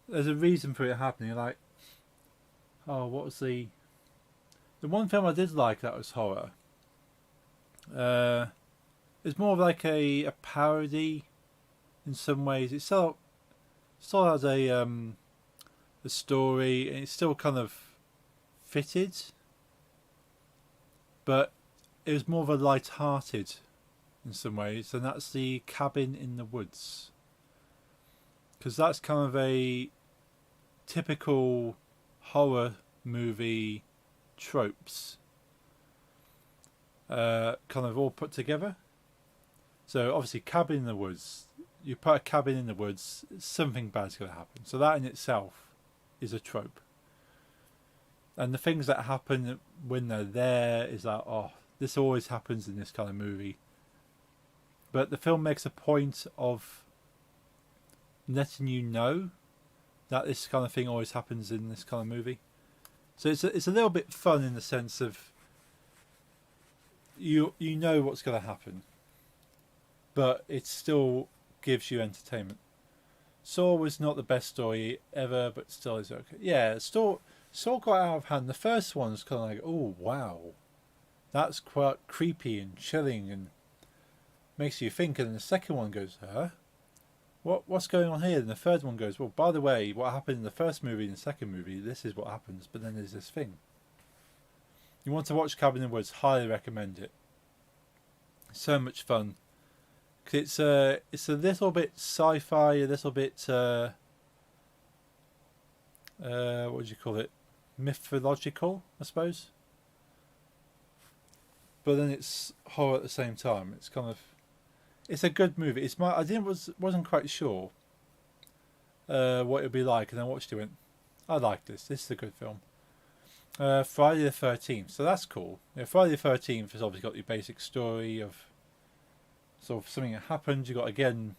there's a reason for it happening. Like, oh, what was the one film I did like that was horror? It's more of like a parody in some ways. It still has a story, and it's still kind of fitted, but it was more of a light-hearted in some ways, and that's the Cabin in the Woods, because that's kind of a typical horror movie tropes, kind of all put together. So obviously, cabin in the woods. You put a cabin in the woods, something bad's going to happen. So that in itself is a trope. And the things that happen when they're there is like, oh, this always happens in this kind of movie. But the film makes a point of letting you know that this kind of thing always happens in this kind of movie. So it's a little bit fun in the sense of you know what's going to happen, but it still gives you entertainment. Saw was not the best story ever, but still is okay. Yeah, Saw got out of hand. The first one was kind of like, oh wow, that's quite creepy and chilling and makes you think. And the second one goes, huh? What's going on here? And the third one goes, well, by the way, what happened in the first movie and the second movie, this is what happens, but then there's this thing. You want to watch Cabin in the Woods, highly recommend it. So much fun. Cause it's a little bit sci-fi, a little bit what do you call it? Mythological, I suppose. But then it's horror at the same time. It's kind of, it's a good movie. Wasn't quite sure what it would be like, and I watched it and went, I like this. This is a good film. Friday the 13th, so that's cool. Yeah, Friday the 13th has obviously got your basic story of sort of something that happened. You got, again,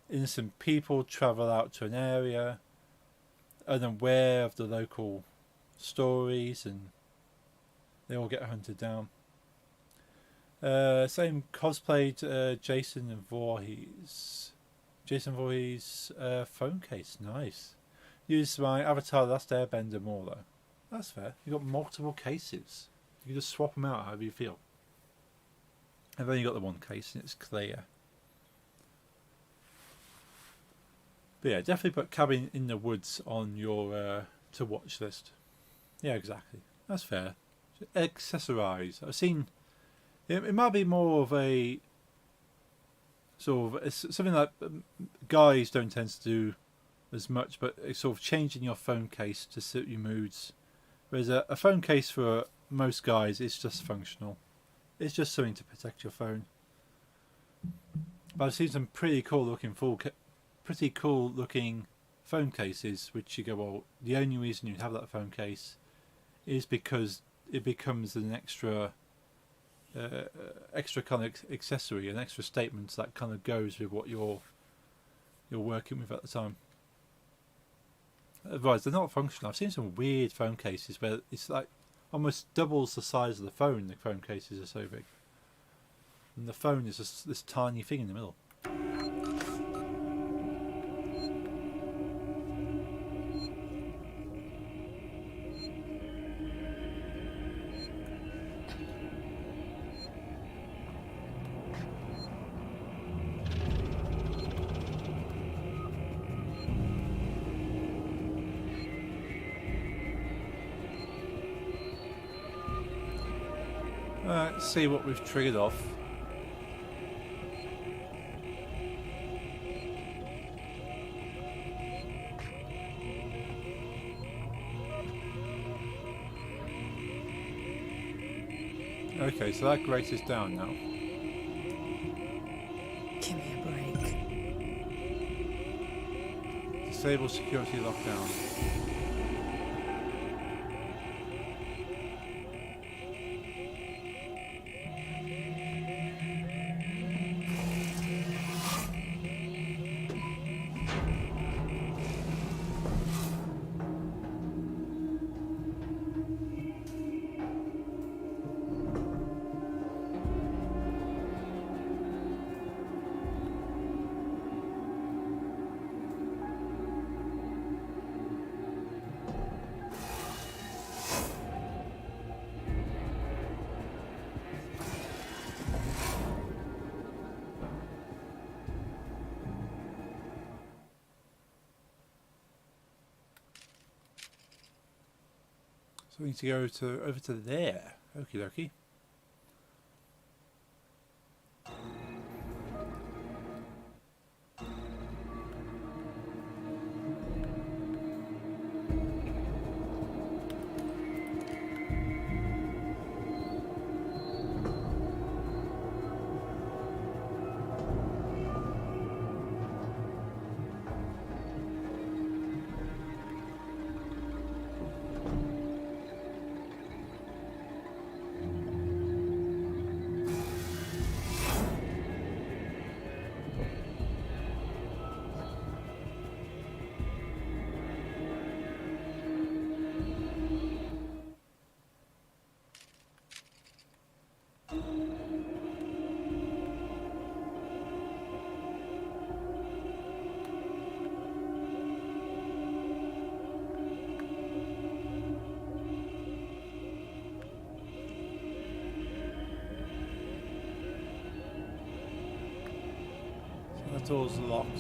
innocent people travel out to an area unaware of the local stories, and they all get hunted down. Same cosplayed Jason Voorhees. Jason Voorhees phone case, nice. Used my Avatar Last Airbender more though. That's fair. You got multiple cases. You can just swap them out however you feel. I've only got the one case and it's clear. But yeah, definitely put Cabin in the Woods on your to watch list. Yeah, exactly. That's fair. Accessorize. I've seen. It might be more of a sort of, it's something that guys don't tend to do as much, but it's sort of changing your phone case to suit your moods. Whereas a phone case for most guys is just functional. It's just something to protect your phone. But I've seen some pretty cool looking phone cases, which you go, well, the only reason you have that phone case is because it becomes an extra kind of accessory, an extra statement that kind of goes with what you're working with at the time. Otherwise, they're not functional. I've seen some weird phone cases where it's like almost doubles the size of the phone. The phone cases are so big, and the phone is just this tiny thing in the middle. Let's see what we've triggered off. Okay, so that grate is down now. Give me a break. Disable security lockdown. So we need to go over to there. Okie dokie. That door's locked.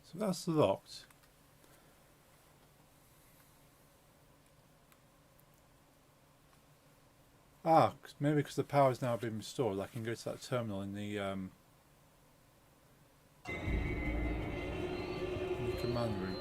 So that's locked. Ah, maybe because the power's now been restored, I can go to that terminal in the command room.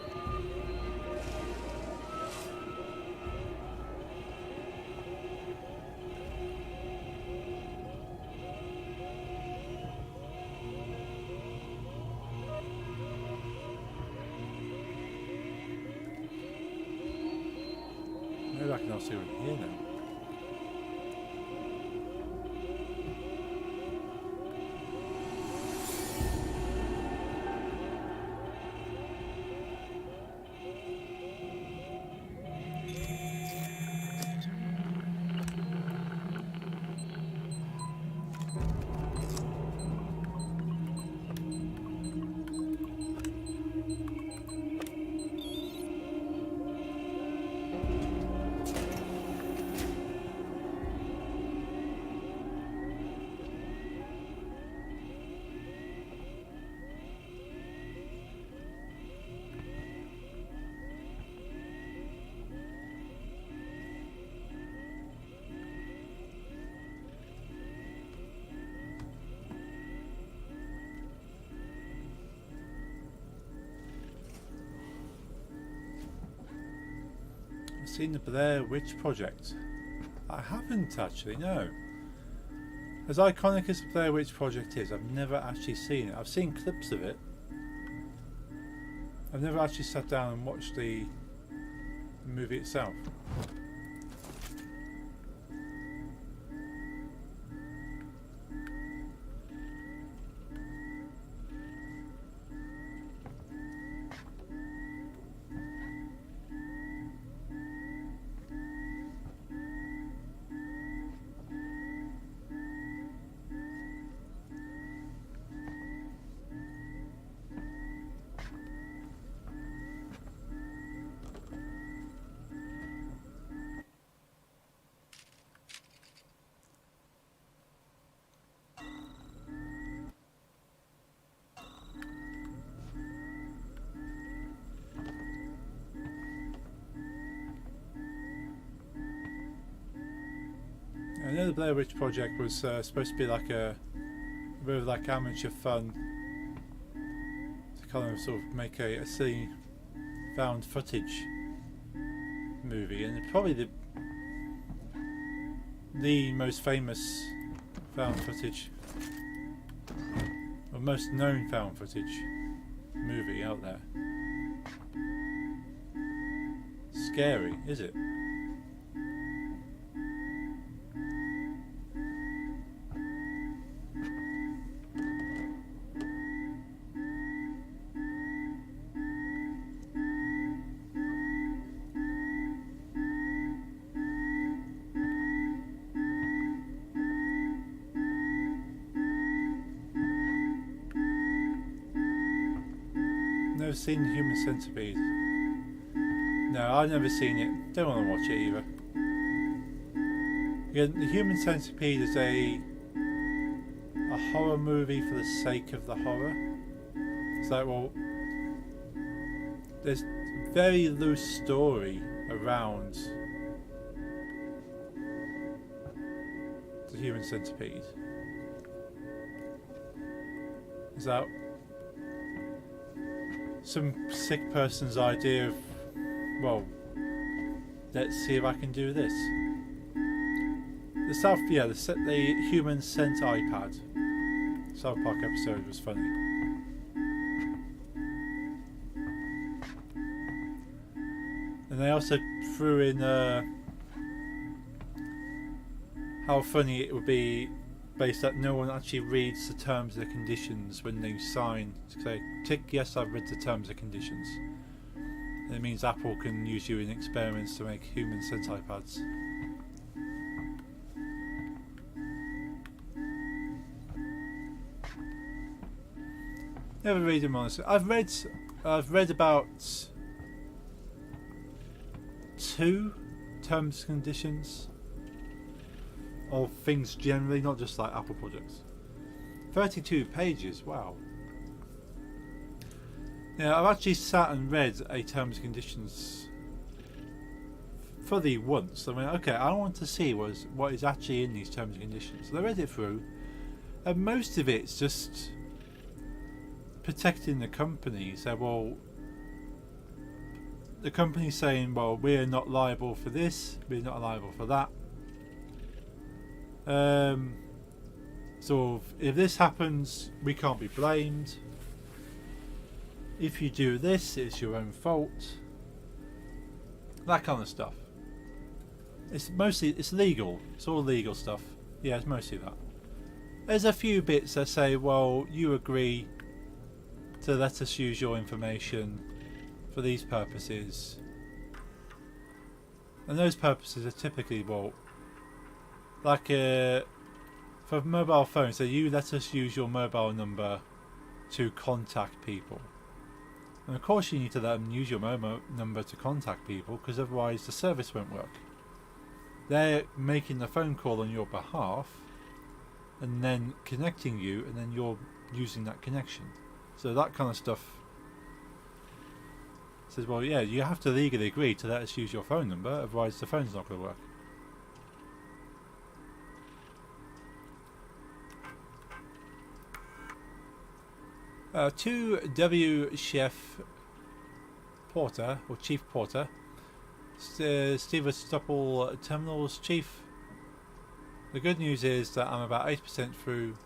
Maybe I can also go in here now. Seen the Blair Witch Project? I haven't actually, no. As iconic as the Blair Witch Project is, I've never actually seen it. I've seen clips of it. I've never actually sat down and watched the movie itself. I know the Blair Witch Project was supposed to be like a bit of like amateur fun to kind of sort of make a silly found footage movie, and probably the most famous found footage or most known found footage movie out there. Scary, is it? Never seen Human Centipede. No, I've never seen it. Don't want to watch it either. Again, the Human Centipede is a horror movie for the sake of the horror. It's like, well, there's very loose story around the human centipede. Is that some sick person's idea of, well, let's see if I can do this. The human scent iPad South Park episode was funny. And they also threw in how funny it would be based that no one actually reads the terms and conditions when they sign to say, tick yes, I've read the terms and conditions. And it means Apple can use you in experiments to make human scent iPads. Never read them honestly. I've read about 2 terms and conditions of things generally, not just like Apple products. 32 pages, wow. Yeah, I've actually sat and read a terms and conditions fully once. I mean, okay, I want to see what is actually in these terms and conditions. So I read it through, and most of it's just protecting the company. So, well, the company's saying, well, we're not liable for this, we're not liable for that. So if this happens, we can't be blamed. If you do this, it's your own fault. That kind of stuff. It's legal. It's all legal stuff. Yeah, it's mostly that. There's a few bits that say, well, you agree to let us use your information for these purposes. And those purposes are typically, well, like for mobile phones, so you let us use your mobile number to contact people. And of course you need to let them use your mobile number to contact people, because otherwise the service won't work. They're making the phone call on your behalf and then connecting you, and then you're using that connection. So that kind of stuff says, well, yeah, you have to legally agree to let us use your phone number, otherwise the phone's not going to work. To W. Chef Porter, or Chief Porter, Sevastopol Terminals Chief. The good news is that I'm about 80% through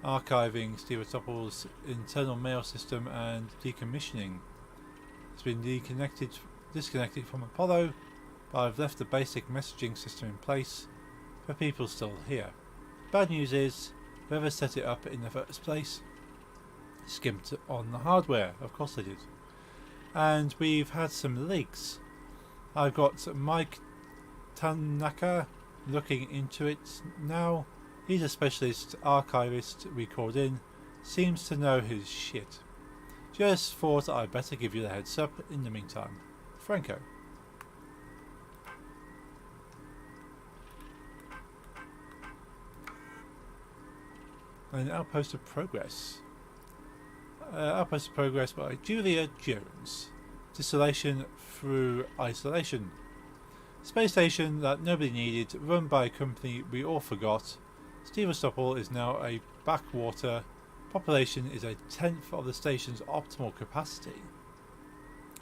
archiving Sevastopol's internal mail system and decommissioning. It's been disconnected from Apollo, but I've left the basic messaging system in place for people still here. Bad news is, whoever set it up in the first place skimped on the hardware. Of course they did. And we've had some leaks. I've got Mike Tanaka looking into it now. He's a specialist archivist we called in. Seems to know his shit. Just thought I'd better give you the heads up in the meantime. Franco. An Outpost of Progress. Outpost of Progress by Julia Jones. Distillation through isolation. Space station that nobody needed, run by a company we all forgot. Sevastopol is now a backwater. Population is 1/10 of the station's optimal capacity.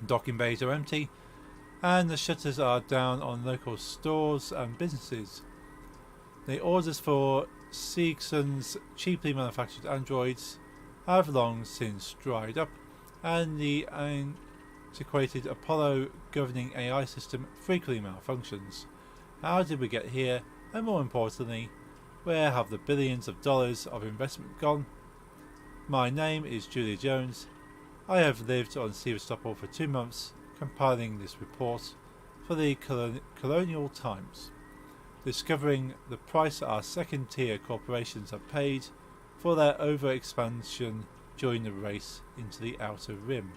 Docking bays are empty, and the shutters are down on local stores and businesses. The orders for Seegson's cheaply manufactured androids have long since dried up, and the antiquated Apollo governing AI system frequently malfunctions. How did we get here? And more importantly, where have the billions of dollars of investment gone? My name is Julia Jones. I have lived on Sevastopol for 2 months, compiling this report for the Colonial Times, discovering the price our second-tier corporations have paid for their overexpansion during the race into the Outer Rim.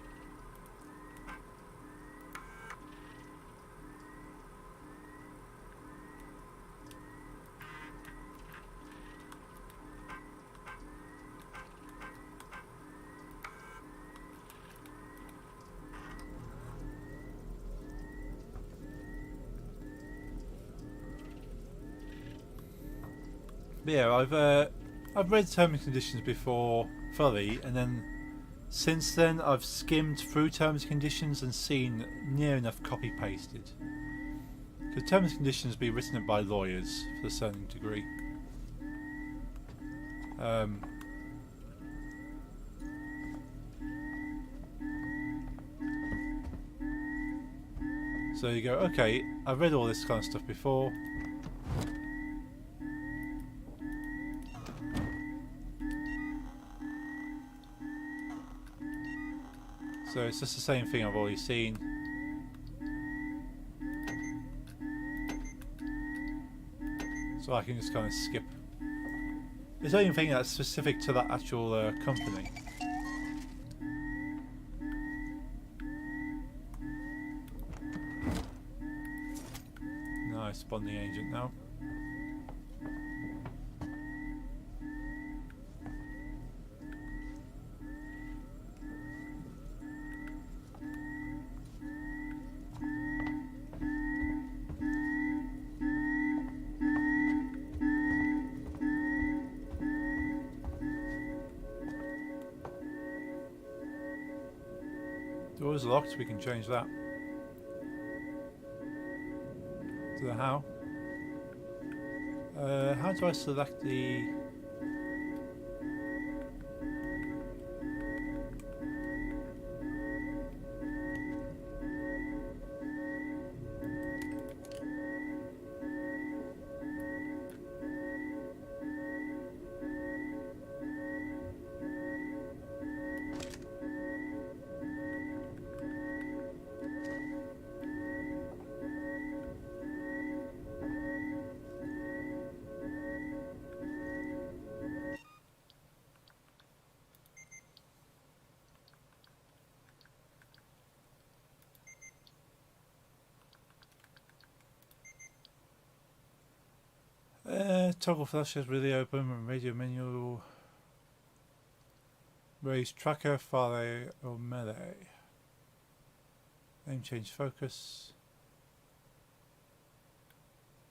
But yeah, I've read terms and conditions before fully, and then since then I've skimmed through terms and conditions and seen near enough copy pasted. Because terms and conditions be written by lawyers to a certain degree. So you go, okay, I've read all this kind of stuff before. So it's just the same thing I've already seen. So I can just kind of skip. It's the only thing that's specific to that actual company. Nice, bonding agent now. Door's locked, we can change that. To the how. How do I select the... toggle flashes really open and radio menu. Raise tracker, file or melee. Aim change focus.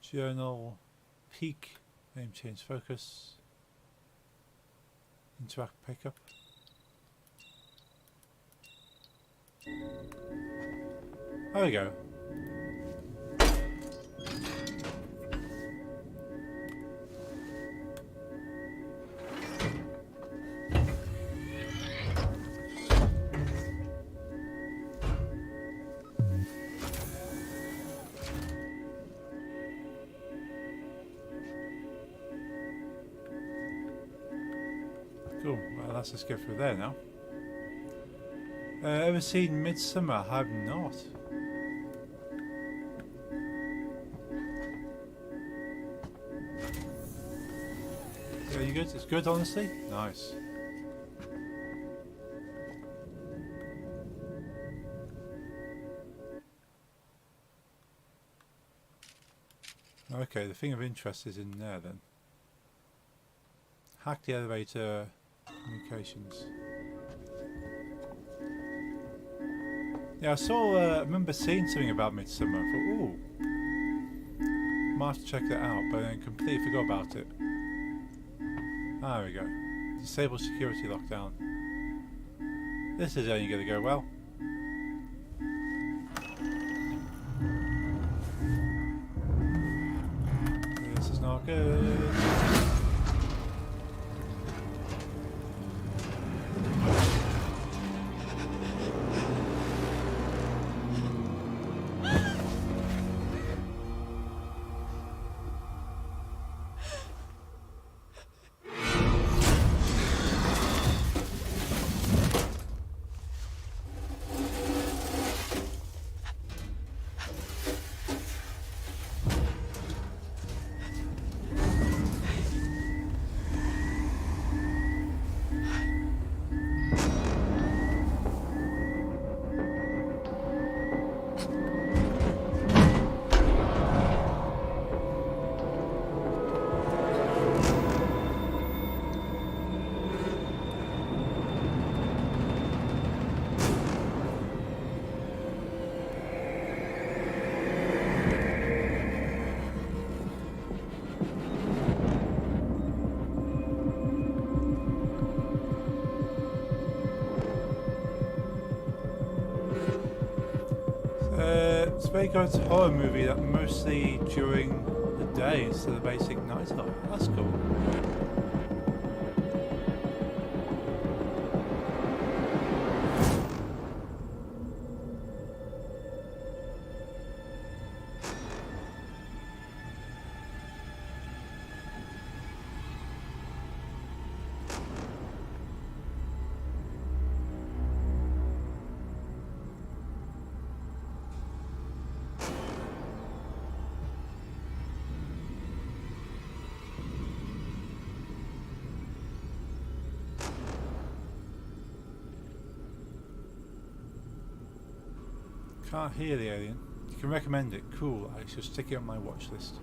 Journal peak. Aim change focus. Interact pickup. There we go. Cool, well let's just go through there now. Ever seen Midsummer? I have not. Are you good? It's good, honestly? Nice. Okay, the thing of interest is in there then. Hack the elevator communications. Yeah, I remember seeing something about Midsummer. I thought, ooh, might have to check that out, but then completely forgot about it. Ah, there we go. Disable security lockdown. This is only going to go well. This is not good. It's a very good horror movie that mostly during the day instead of basic night horror. That's cool. Can't hear the alien. You can recommend it. Cool. I should stick it on my watch list.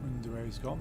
Wonder where he's gone.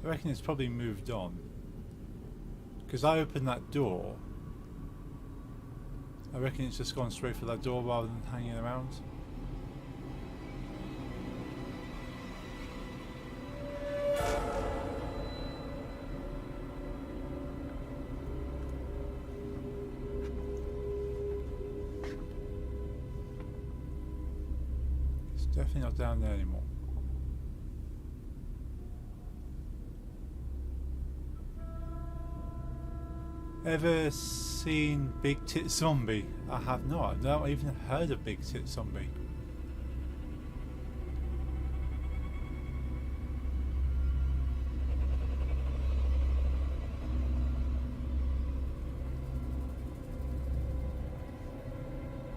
I reckon it's probably moved on. Because I opened that door. I reckon it's just gone straight for that door rather than hanging around. It's definitely not down there anymore. Ever seen Big Tit Zombie? I have not. I've not even heard of Big Tit Zombie.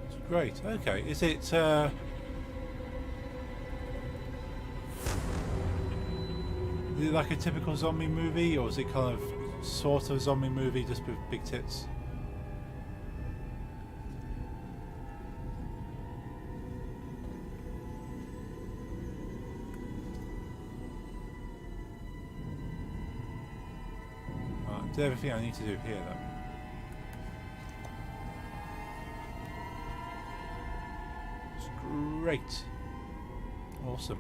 It's great. Okay. Is it is it like a typical zombie movie, or is it kind of sort of zombie movie just with big tits? Right, did everything I need to do here though. It's great. Awesome.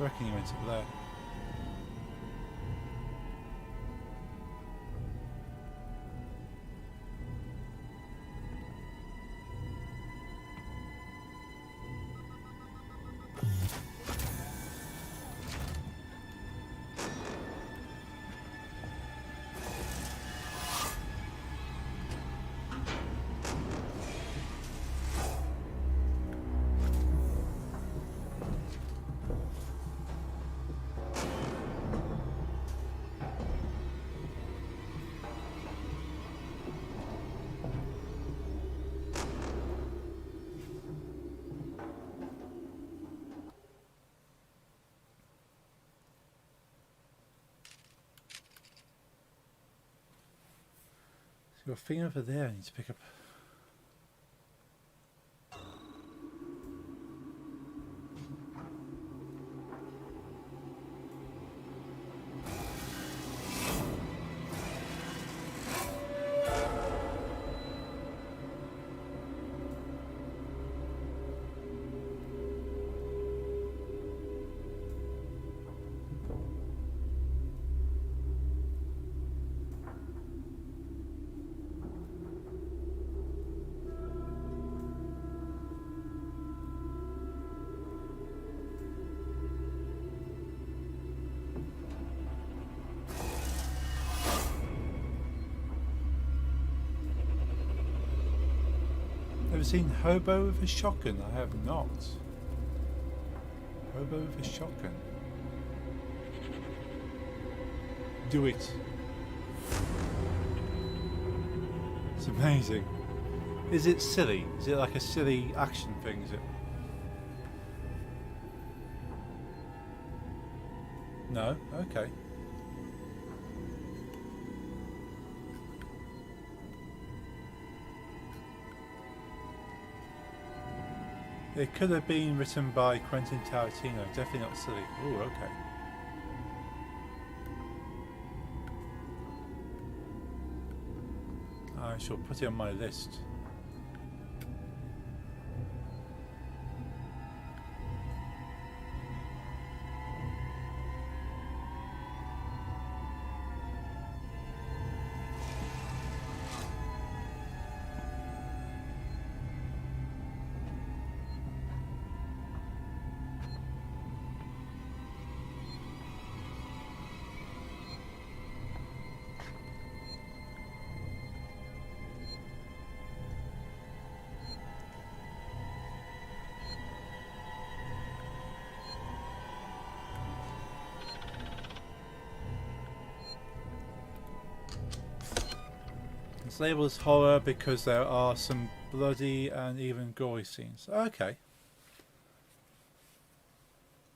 I reckon he went up there. Got a thing over there I need to pick up. Ever seen Hobo with a Shotgun? I have not. Hobo with a Shotgun. Do it. It's amazing. Is it silly? Is it like a silly action thing? Is it? No? Okay. It could have been written by Quentin Tarantino. Definitely not silly. Ooh, okay. I shall put it on my list. It's labelled as horror because there are some bloody and even gory scenes. Okay.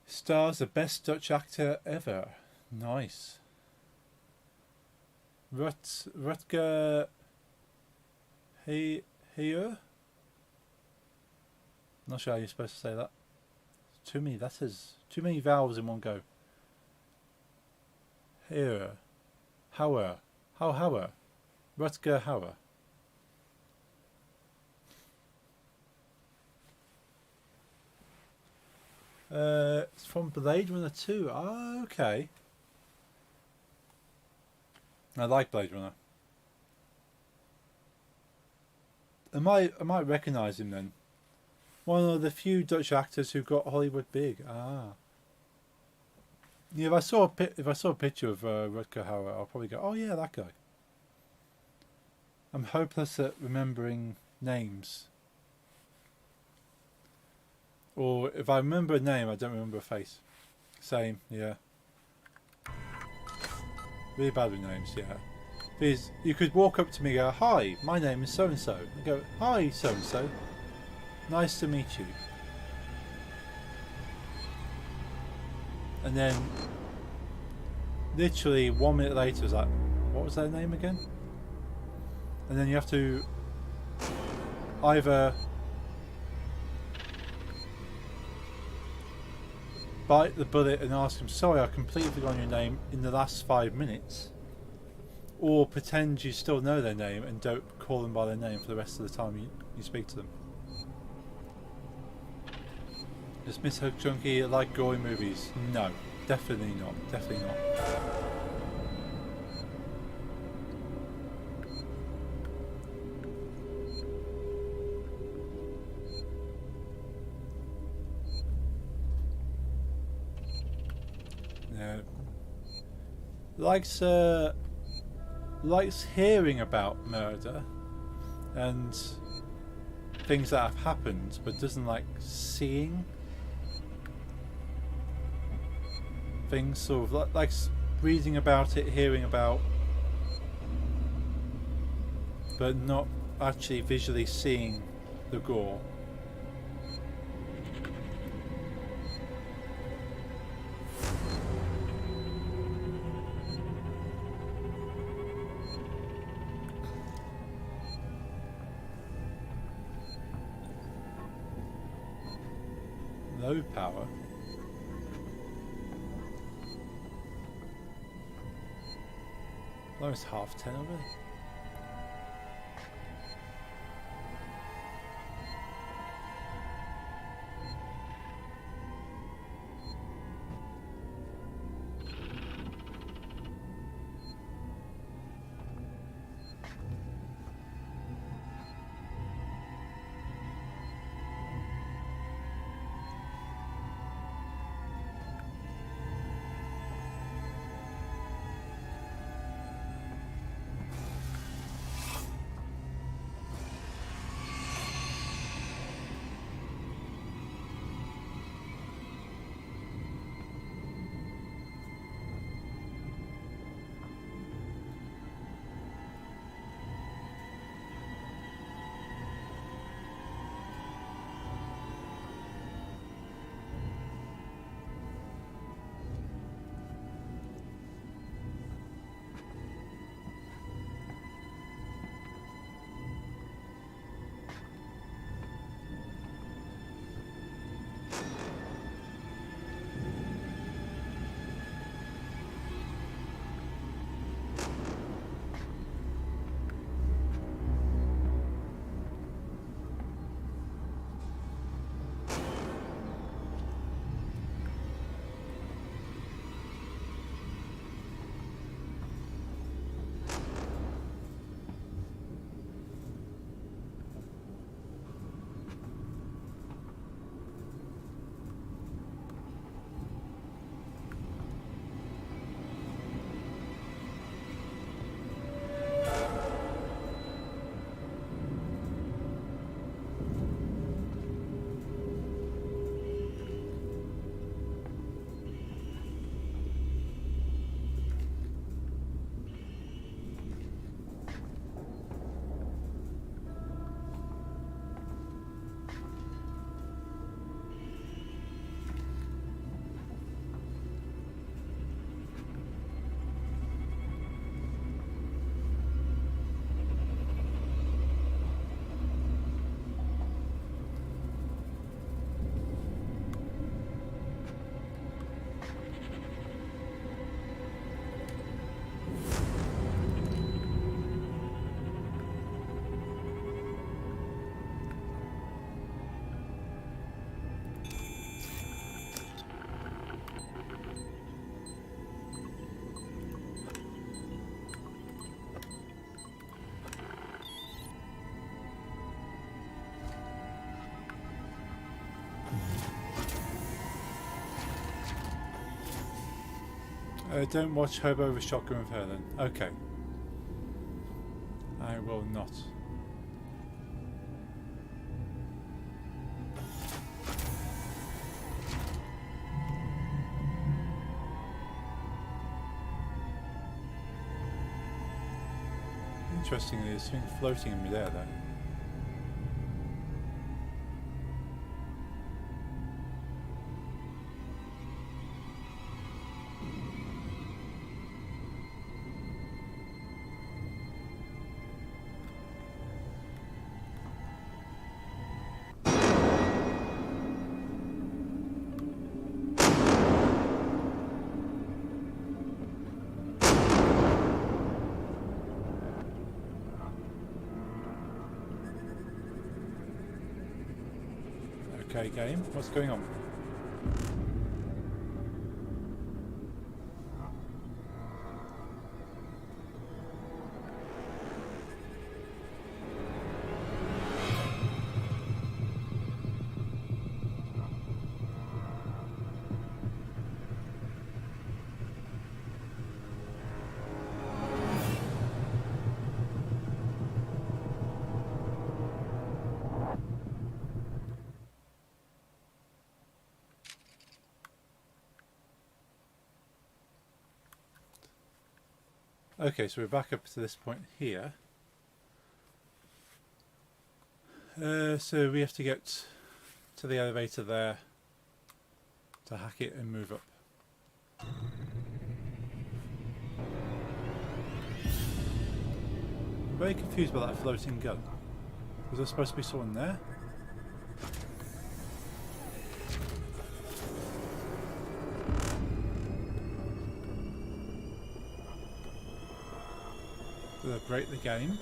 Stars the best Dutch actor ever. Nice. Rutger Hauer? Not sure how you're supposed to say that. Too many letters. Too many vowels in one go. Hauer. Hauer. Rutger Hauer. It's from Blade Runner 2. Oh, okay. I like Blade Runner. I might recognise him then. One of the few Dutch actors who got Hollywood big. Ah. Yeah, if I saw a picture of Rutger Hauer, I'll probably go, oh yeah, that guy. I'm hopeless at remembering names. Or if I remember a name, I don't remember a face. Same, yeah. Really bad with names, yeah. Because you could walk up to me and go, hi, my name is so-and-so. I go, hi, so-and-so. Nice to meet you. And then, literally 1 minute later, it's like, what was their name again? And then you have to either bite the bullet and ask them, sorry, I completely forgot your name in the last 5 minutes, or pretend you still know their name and don't call them by their name for the rest of the time you speak to them. Does Miss Hook Junkie like gory movies? No, definitely not. Definitely not. No. Likes hearing about murder and things that have happened, but doesn't like seeing things. Sort of likes reading about it, hearing about, but not actually visually seeing the gore. Low power. Almost half 10 of it. Don't watch Hobo with Shotgun with her then. Okay. I will not. Interestingly, there's something floating in midair though. Okay, game. What's going on? Okay, so we're back up to this point here. So we have to get to the elevator there to hack it and move up. I'm very confused by that floating gun. Was there supposed to be someone there? Did I break the game?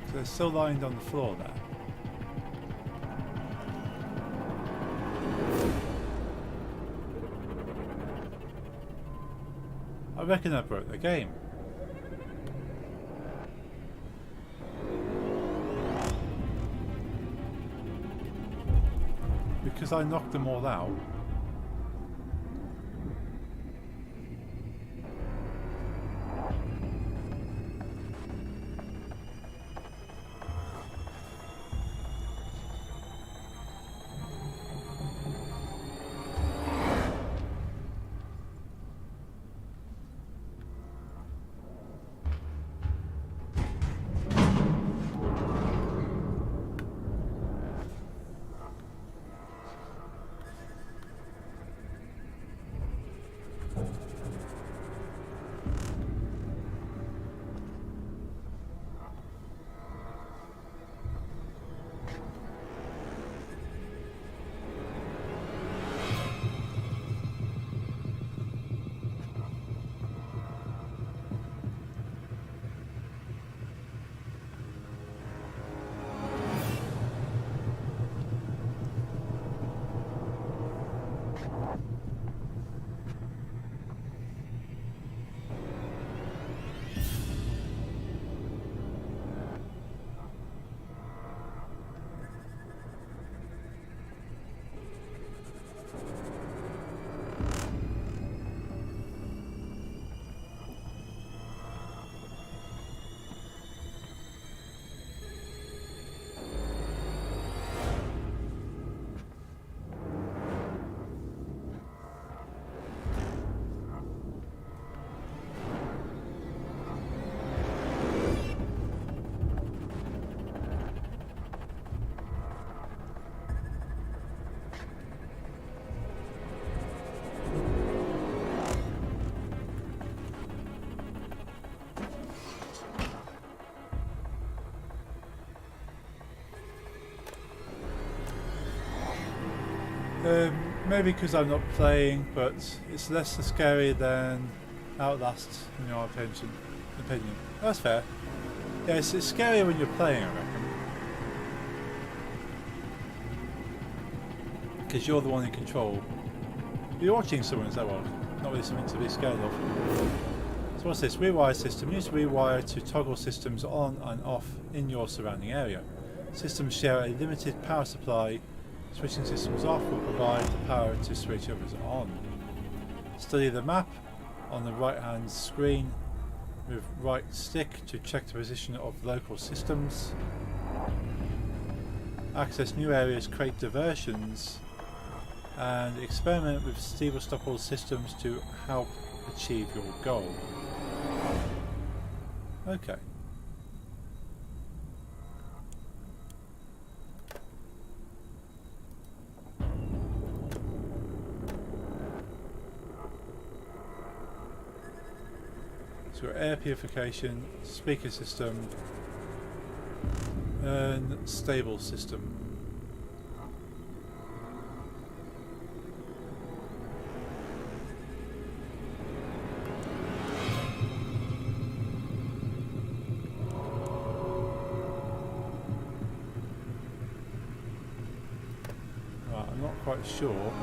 So they're still lying on the floor there. I reckon I broke the game. Because I knocked them all out. Maybe because I'm not playing, but it's less scary than Outlast, in your opinion. That's fair. Yeah, it's scarier when you're playing, I reckon. Because you're the one in control. You're watching someone, is that well? Not really something to be scared of. So what's this? Rewire system. Use rewire to toggle systems on and off in your surrounding area. Systems share a limited power supply. Switching systems off will provide the power to switch others on. Study the map on the right hand screen with right stick to check the position of local systems. Access new areas, create diversions, and experiment with Stevostopol systems to help achieve your goal. Okay. So air purification, speaker system, and stable system. quite sure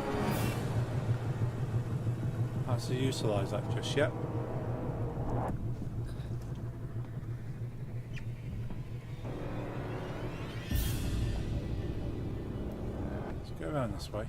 how to utilise that just yet. Let's go around this way.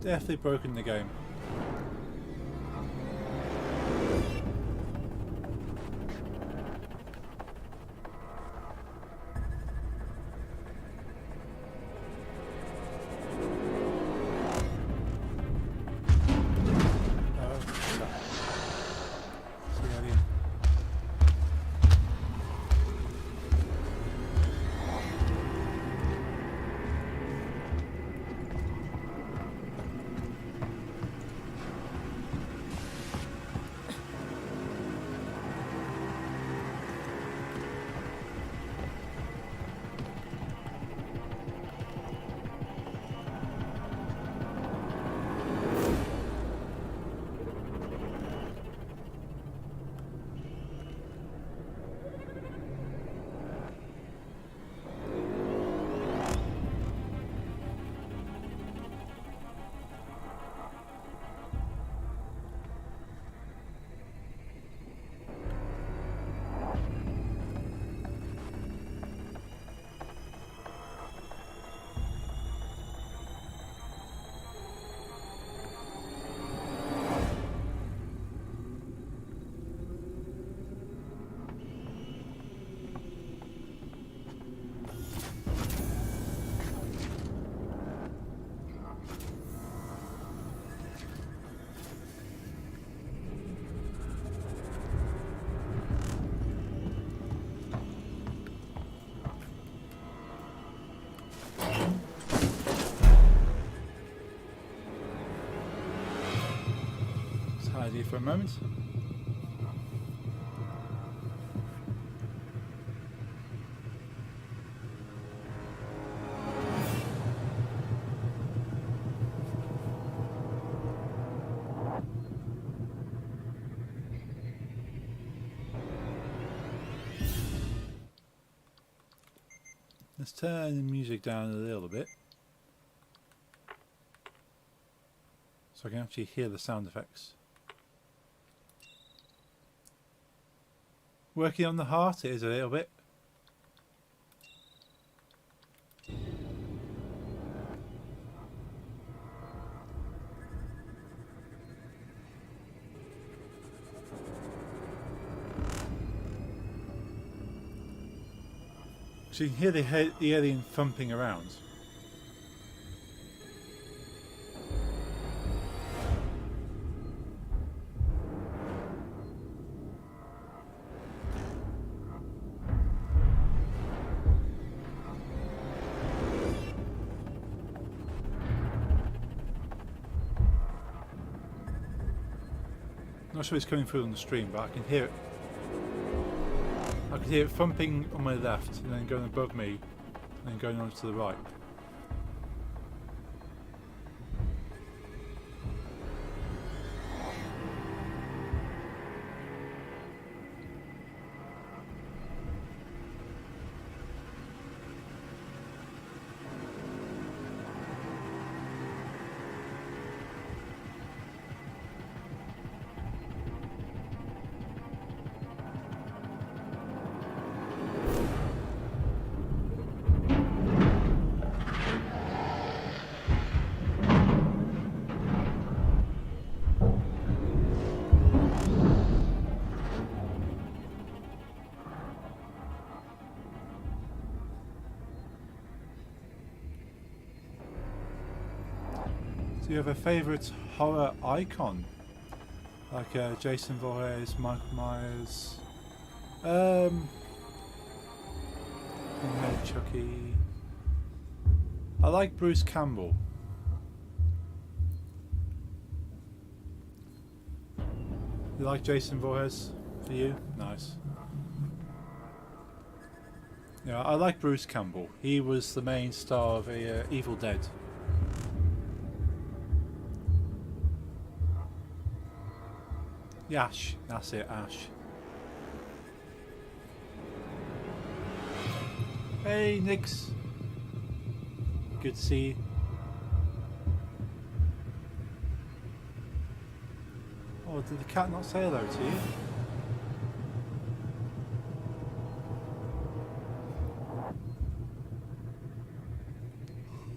Definitely broken the game. Tidy for a moment. Let's turn the music down a little bit so I can actually hear the sound effects. Working on the heart it is a little bit. So you can hear the alien thumping around. Not sure it's coming through on the stream, but I can hear it. I can hear it thumping on my left, and then going above me, and then going on to the right. Do you have a favourite horror icon? Like Jason Voorhees, Michael Myers, Chucky. I like Bruce Campbell. You like Jason Voorhees? For you? Nice. Yeah, I like Bruce Campbell. He was the main star of Evil Dead. Yash, that's it, Ash. Hey, Nix. Good to see you. Oh, did the cat not say hello to you?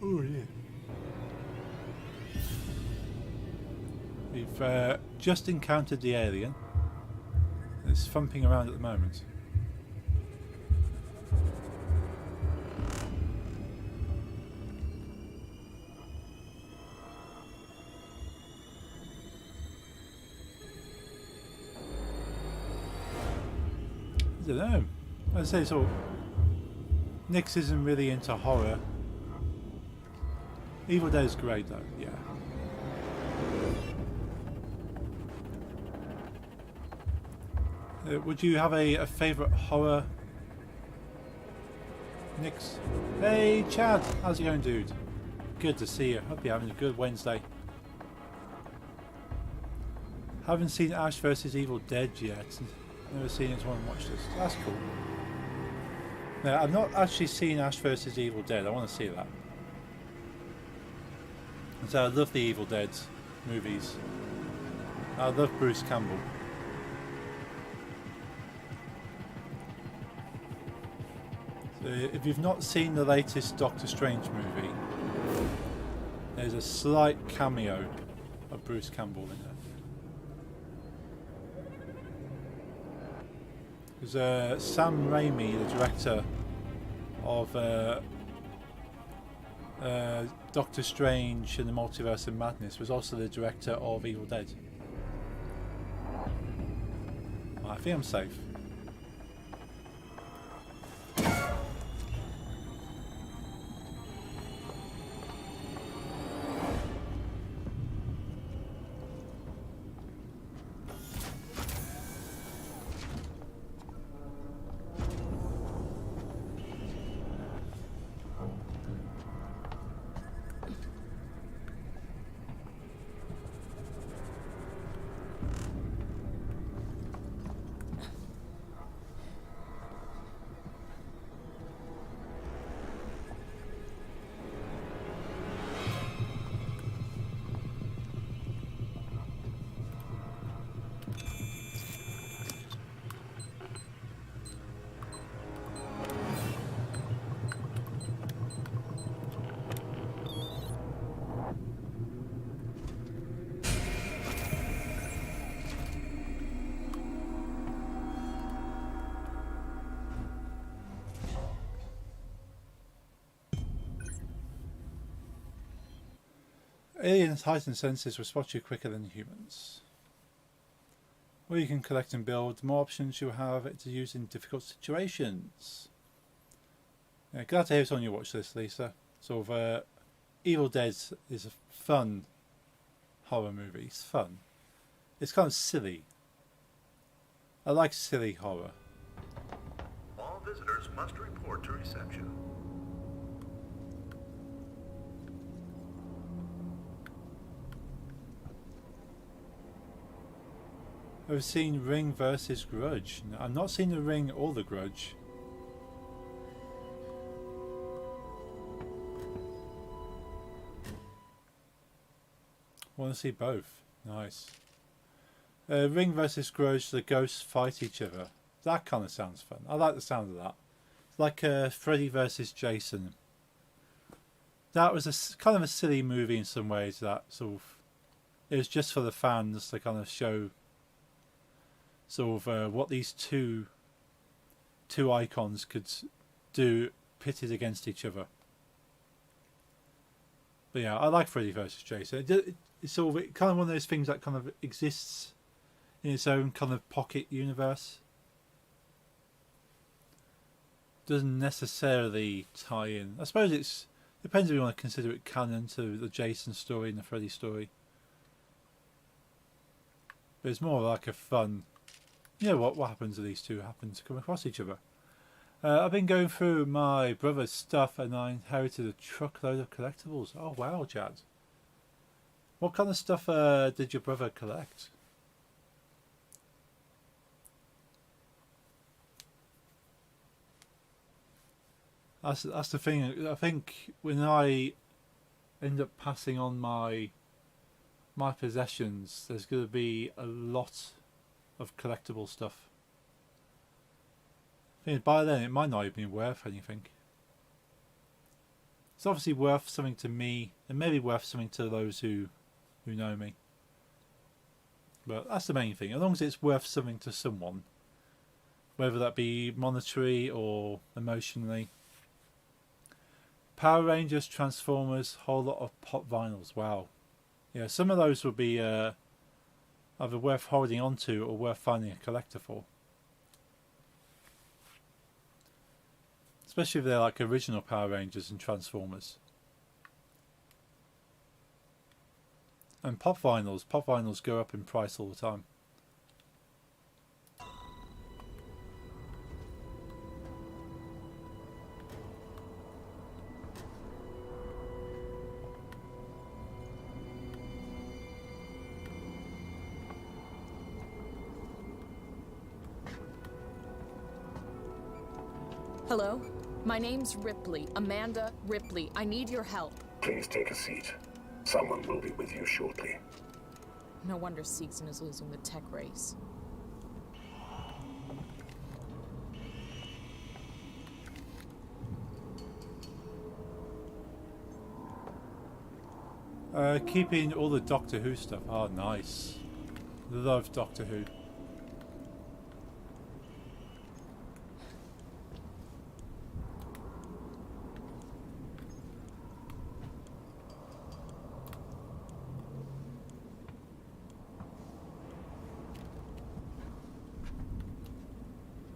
Oh, yeah. We've just encountered the alien. It's thumping around at the moment. I don't know. I'd say so. Nix isn't really into horror. Evil Dead is great though, yeah. Would you have a favourite horror? Nix? Hey Chad, how's it going, dude? Good to see you. Hope you're having a good Wednesday. Haven't seen Ash vs Evil Dead yet. Never seen it, so I want to watch this. That's cool. No, I've not actually seen Ash vs Evil Dead. I want to see that. So I love the Evil Dead movies. I love Bruce Campbell. So if you've not seen the latest Doctor Strange movie, there's a slight cameo of Bruce Campbell in it. Because Sam Raimi, the director of Doctor Strange and the Multiverse of Madness, was also the director of Evil Dead. I think I'm safe. Aliens' heightened senses will spot you quicker than humans. Or you can collect and build. The more options you have to use in difficult situations. Yeah, glad to hear it's on your watch list, Lisa. Sort of, Evil Dead is a fun horror movie. It's fun. It's kind of silly. I like silly horror. All visitors must report to reception. I've seen Ring versus Grudge. I've not seen The Ring or The Grudge. Want to see both. Nice. Ring versus Grudge, the ghosts fight each other. That kind of sounds fun. I like the sound of that. It's like Freddy versus Jason. That was a kind of a silly movie in some ways. That sort of, it was just for the fans to kind of show sort of what these two icons could do pitted against each other. But yeah, I like Freddy vs Jason. It's sort of kind of one of those things that kind of exists in its own kind of pocket universe. Doesn't necessarily tie in. I suppose it's depends if you want to consider it canon to the Jason story and the Freddy story. But it's more like a fun, you know, what happens if these two happen to come across each other. I've been going through my brother's stuff and I inherited a truckload of collectibles. Oh wow, Jad. What kind of stuff did your brother collect? That's the thing. I think when I end up passing on my possessions, there's going to be a lot of collectible stuff. I think by then it might not even be worth anything. It's obviously worth something to me, and maybe worth something to those who know me. But that's the main thing. As long as it's worth something to someone, whether that be monetary or emotionally. Power Rangers, Transformers, whole lot of pop vinyls. Wow. Yeah, some of those would be either worth holding on to or worth finding a collector for. Especially if they're like original Power Rangers and Transformers. And pop vinyls go up in price all the time. Hello? My name's Ripley. Amanda Ripley. I need your help. Please take a seat. Someone will be with you shortly. No wonder Seegson is losing the tech race. Keeping all the Doctor Who stuff. Oh, nice. Love Doctor Who.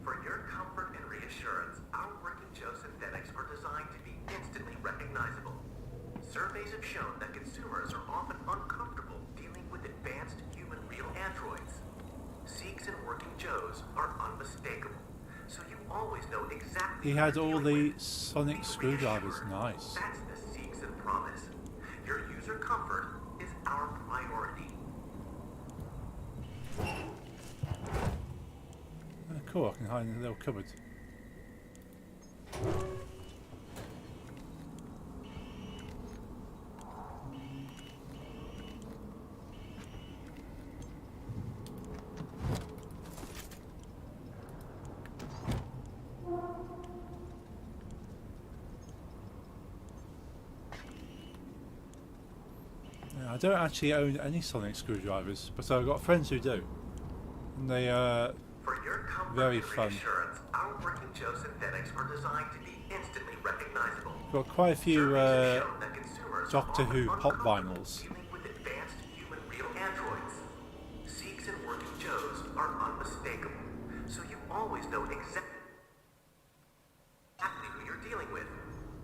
For your comfort and reassurance, our working Joe synthetics are designed to be instantly recognizable. Surveys have shown that consumers are often uncomfortable dealing with advanced human real androids. Seeks and working Joes are unmistakable, so you always know exactly. He who had you're all dealing the with. sonic Be screwdrivers. reassured. Nice. That's the Seegson promise. Your user comfort is our priority. Oh, cool, I can hide in a little cupboard. Yeah, I don't actually own any sonic screwdrivers, but I've got friends who do. And they For your comfort very and fun. reassurance, our working Joe synthetics are designed to be instantly recognizable. got quite a few Surveys have shown that consumers Doctor are often Who pop uncomfortable vinyls. dealing with advanced human real androids. Seeks and working Joes are unmistakable, so you always know exactly who you're dealing with.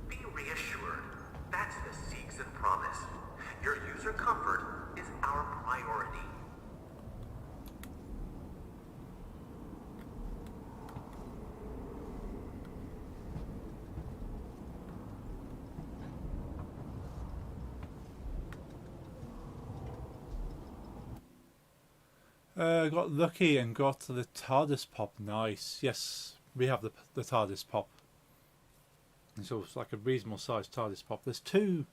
Be reassured. That's the Seeks and promise. Your user comfort is our priority. Got lucky and got the TARDIS pop. Nice. Yes, we have the TARDIS pop. It's also like a reasonable sized TARDIS pop. There's two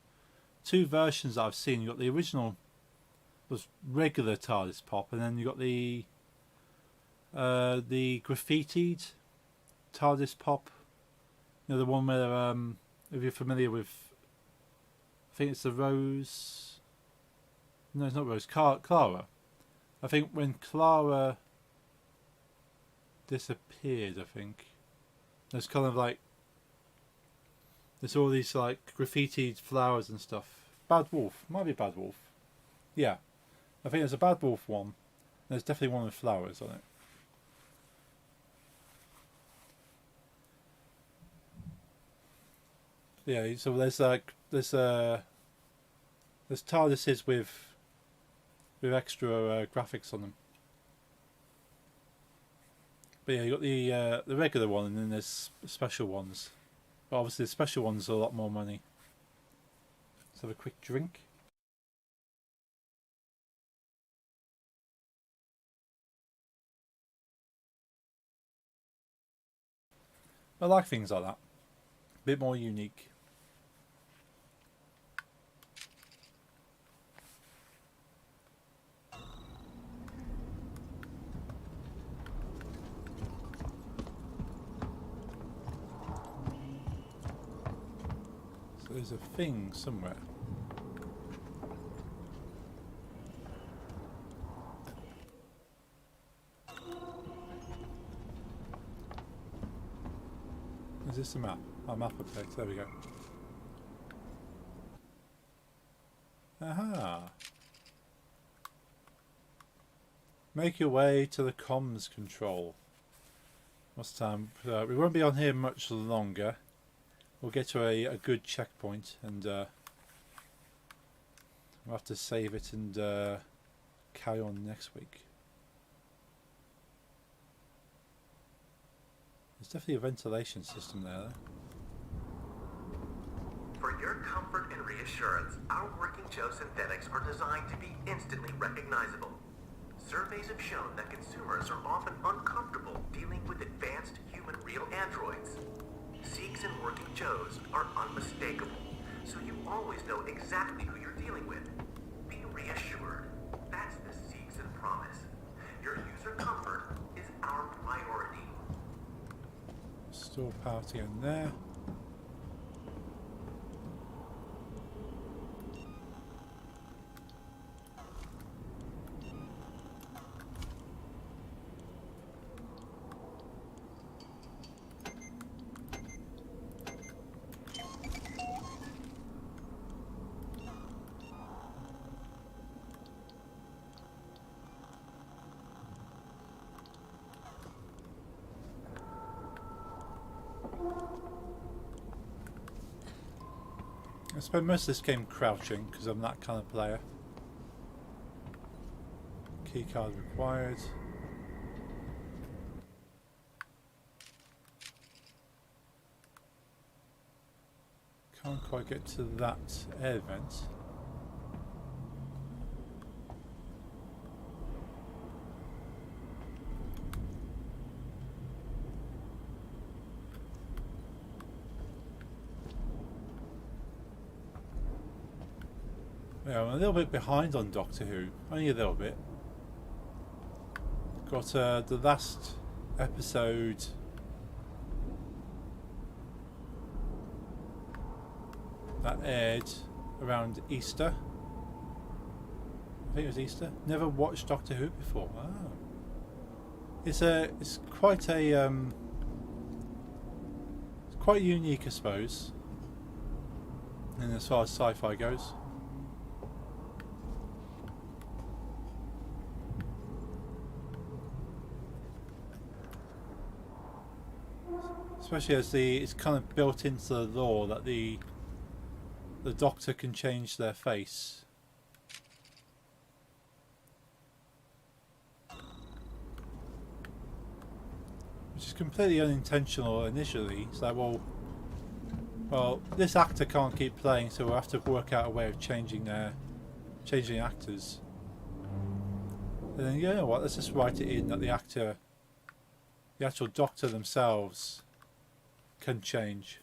versions that I've seen. You got the original was regular TARDIS pop, and then you got the graffitied TARDIS pop. You know, the one where if you're familiar with, I think it's the Rose. No, it's not Rose. Clara. I think when Clara disappeared, I think there's kind of like there's all these like graffitied flowers and stuff. Bad Wolf, might be Bad Wolf. Yeah, I think there's a Bad Wolf one. There's definitely one with flowers on it. Yeah, so there's TARDISes with extra graphics on them. But yeah, you got the regular one, and then there's special ones. But obviously, the special ones are a lot more money. Let's have a quick drink. I like things like that. A bit more unique. So there's a thing somewhere. Is this a map? Oh, map update. There we go. Aha! Make your way to the comms control. What's the time? We won't be on here much longer. We'll get to a good checkpoint, and we'll have to save it and carry on next week. There's definitely a ventilation system there. For your comfort and reassurance, our working Joe synthetics are designed to be instantly recognizable. Surveys have shown that consumers are often uncomfortable dealing with advanced human real androids. Zeeks and working Joes are unmistakable, so you always know exactly who you're dealing with. Be reassured. That's the Zeeks and promise. Your user comfort is our priority. Store power again there. I spent most of this game crouching because I'm that kind of player. Keycard required. Can't quite get to that air vent. Yeah, I'm a little bit behind on Doctor Who, only a little bit. Got the last episode that aired around Easter. I think it was Easter. Never watched Doctor Who before. Oh. It's quite a it's quite unique, I suppose. And as far as sci-fi goes. Especially as it's kind of built into the lore that the Doctor can change their face. Which is completely unintentional initially. It's like, well, this actor can't keep playing, so we'll have to work out a way of changing actors. And then, you know what, let's just write it in that the actual Doctor themselves can change,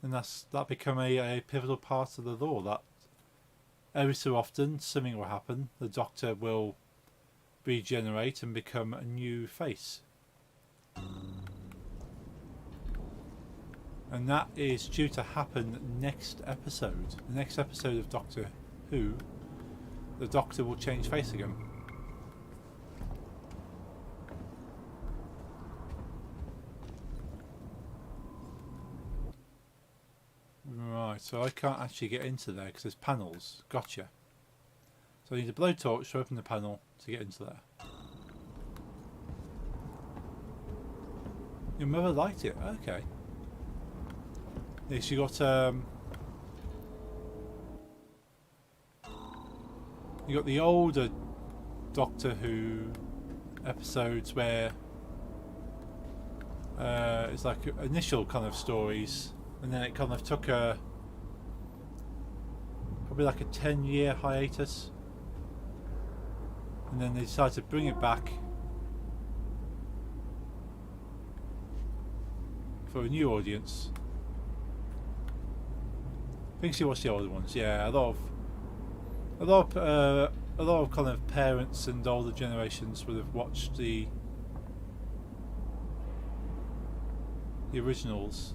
and that become a pivotal part of the lore. That every so often something will happen. The Doctor will regenerate and become a new face, and that is due to happen next episode. The next episode of Doctor Who, the Doctor will change face again. Right, so I can't actually get into there because there's panels. Gotcha. So I need a blowtorch to open the panel to get into there. Your mother liked it? Okay. Yeah, she got you got the older Doctor Who episodes where it's like initial kind of stories, and then it kind of took a probably like a 10-year hiatus, and then they decided to bring it back for a new audience. I think she watched the older ones. Yeah, a lot of kind of parents and older generations would have watched the originals.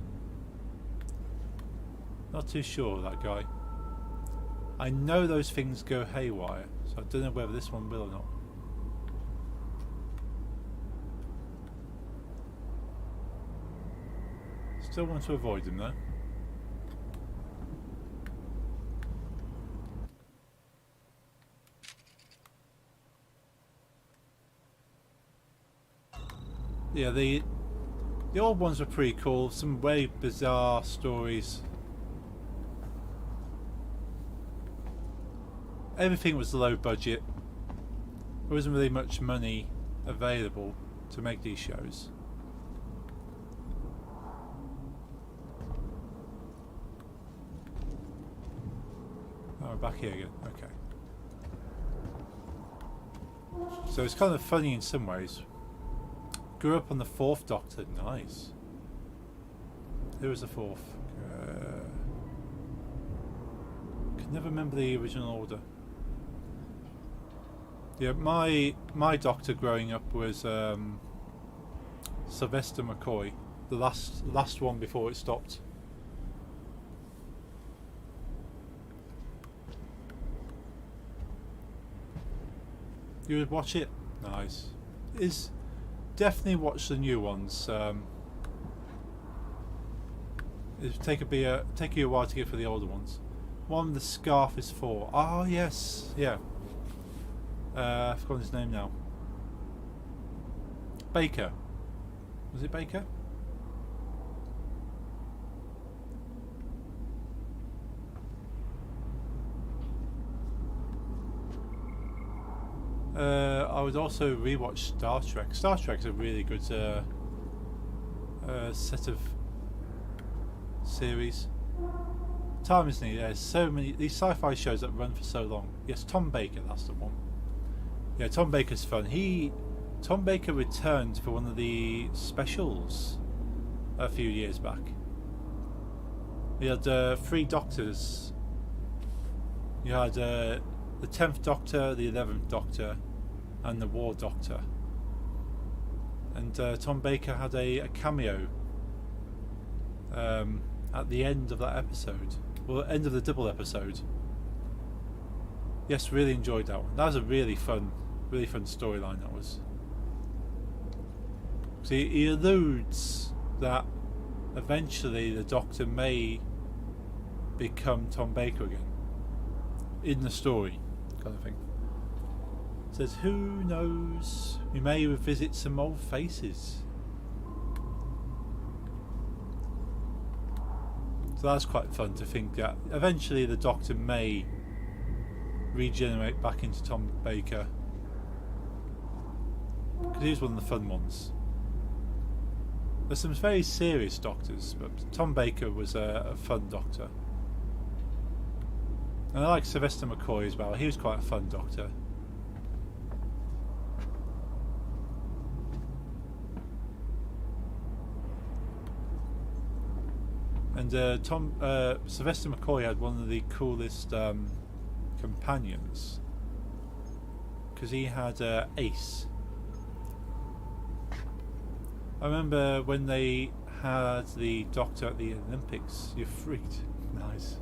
Not too sure, that guy. I know those things go haywire, so I don't know whether this one will or not. Still want to avoid them though. Yeah, the old ones were pretty cool. Some very bizarre stories. Everything was low budget. There wasn't really much money available to make these shows. Oh, we're back here again. Okay. So it's kind of funny in some ways. Grew up on the 4th Doctor. Nice. Who was the 4th? Can never remember the original order. Yeah, my Doctor growing up was Sylvester McCoy, the last one before it stopped. You would watch it? Nice. Definitely watch the new ones. It'll take you a while to get for the older ones. One, the scarf is for. Oh yes, yeah. I've forgotten his name now. Baker. Was it Baker? I would also rewatch Star Trek. Star Trek's a really good set of series. Time, isn't it? There's so many these sci-fi shows that run for so long. Yes, Tom Baker, that's the one. Yeah, Tom Baker's fun. Tom Baker returned for one of the specials a few years back. He had 3 Doctors. You had the 10th Doctor, the 11th Doctor, and the War Doctor. And Tom Baker had a cameo at the end of that episode. Well, end of the double episode. Yes, really enjoyed that one. That was a really fun storyline, that was. See, he alludes that eventually the Doctor may become Tom Baker again. In the story, kind of thing. Says, who knows? We may revisit some old faces. So that's quite fun to think that eventually the Doctor may regenerate back into Tom Baker. Because he was one of the fun ones. There's some very serious Doctors, but Tom Baker was a fun Doctor. And I like Sylvester McCoy as well. He was quite a fun Doctor. And Sylvester McCoy had one of the coolest companions, because he had Ace. I remember when they had the Doctor at the Olympics. You freaked. Nice.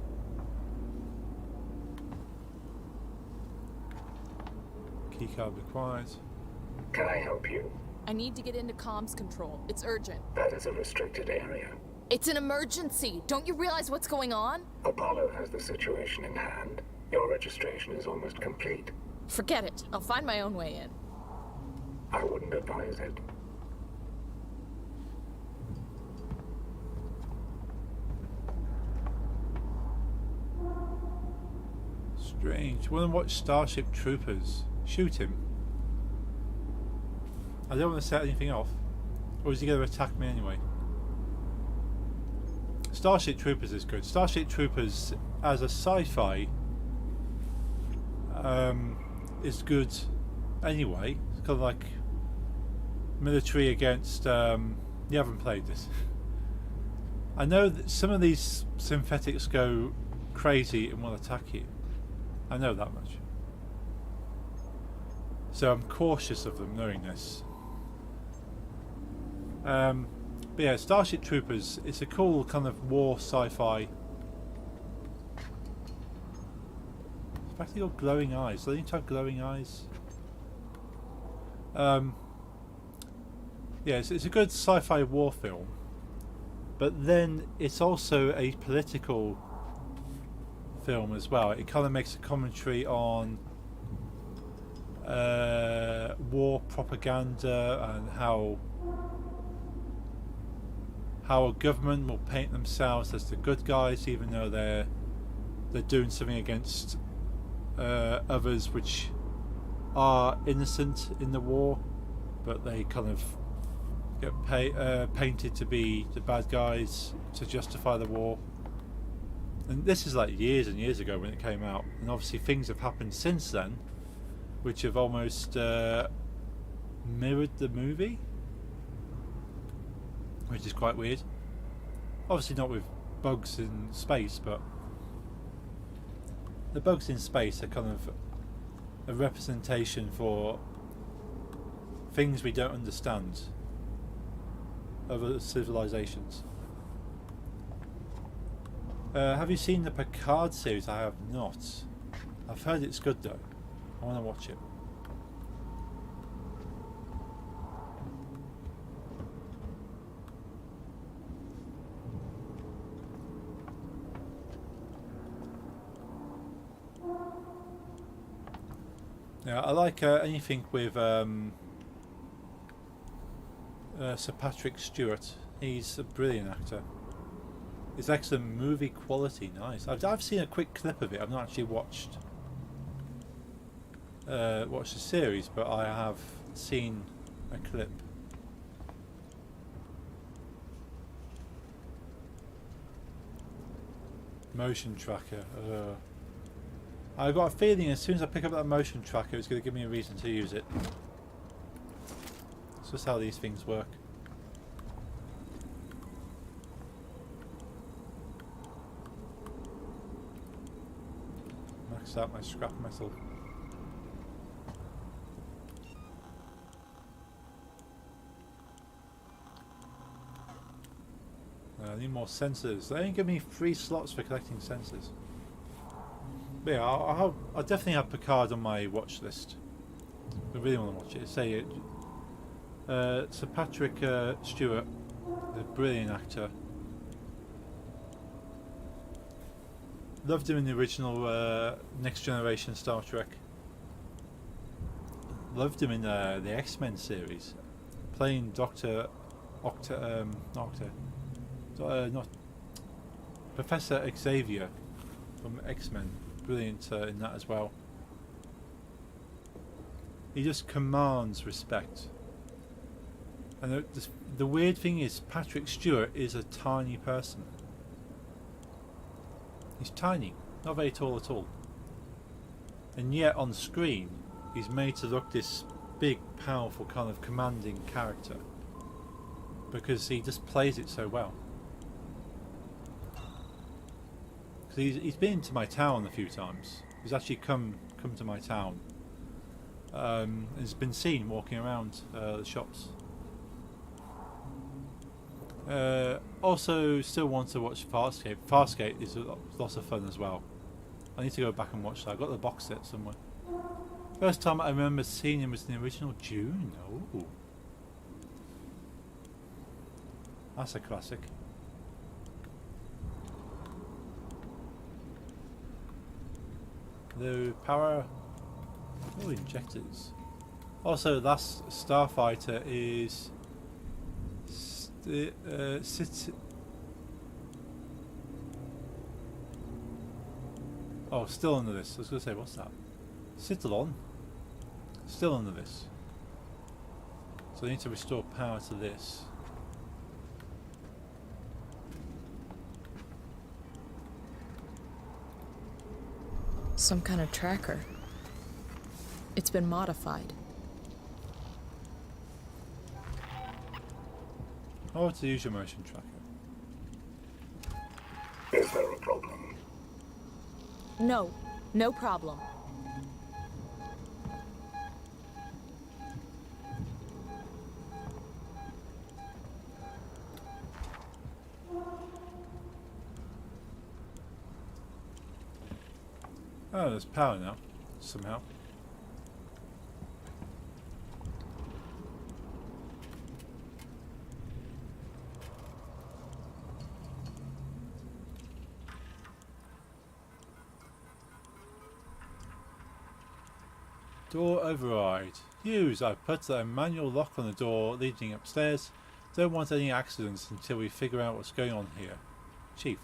Keycard required. Can I help you? I need to get into comms control. It's urgent. That is a restricted area. It's an emergency. Don't you realize what's going on? Apollo has the situation in hand. Your registration is almost complete. Forget it. I'll find my own way in. I wouldn't advise it. Strange. Want to watch Starship Troopers? Shoot him. I don't want to set anything off. Or is he going to attack me anyway? Starship Troopers is good. Starship Troopers as a sci-fi is good anyway. It's kind of like military against... you haven't played this. I know that some of these synthetics go crazy and will attack you. I know that much. So I'm cautious of them knowing this. But yeah, Starship Troopers, it's a cool kind of war sci-fi. The fact they got glowing eyes. Do they need to have glowing eyes? Yeah, it's a good sci-fi war film. But then it's also a political film as well. It kind of makes a commentary on war propaganda and how a government will paint themselves as the good guys, even though they're doing something against others which are innocent in the war, but they kind of get painted to be the bad guys to justify the war. And this is like years and years ago when it came out, and obviously things have happened since then which have almost mirrored the movie, which is quite weird. Obviously not with bugs in space, but the bugs in space are kind of a representation for things we don't understand of other civilizations. Have you seen the Picard series? I have not. I've heard it's good though. I want to watch it. Yeah, I like anything with Sir Patrick Stewart. He's a brilliant actor. It's excellent movie quality, nice. I've seen a quick clip of it. I've not actually watched the series, but I have seen a clip. Motion tracker. I've got a feeling as soon as I pick up that motion tracker, it's going to give me a reason to use it. It's just how these things work. Max out my scrap metal. I need more sensors. They only give me 3 slots for collecting sensors. But yeah, I'll definitely have Picard on my watch list. I really want to watch it. Say it. Sir Patrick Stewart, the brilliant actor. Loved him in the original Next Generation Star Trek. Loved him in the X-Men series, playing Professor Xavier from X-Men. Brilliant in that as well. He just commands respect. And the weird thing is, Patrick Stewart is a tiny person. He's tiny, not very tall at all. And yet on screen, he's made to look this big, powerful, kind of commanding character. Because he just plays it so well. He's been to my town a few times. He's actually come to my town. He's been seen walking around the shops. Also, still want to watch Farscape. Farscape is lots of fun as well. I need to go back and watch that. I've got the box set somewhere. First time I remember seeing him was in the original Dune. Oh, that's a classic. The power. Oh, injectors. Also, last Starfighter is oh, still under this. I was going to say, what's that? Citillon. Still under this. So I need to restore power to this. Some kind of tracker. It's been modified. How to use your motion tracker? Is there a problem? No, no problem. Oh, there's power now, somehow. Door override. Use. I put a manual lock on the door leading upstairs. Don't want any accidents until we figure out what's going on here. Chief.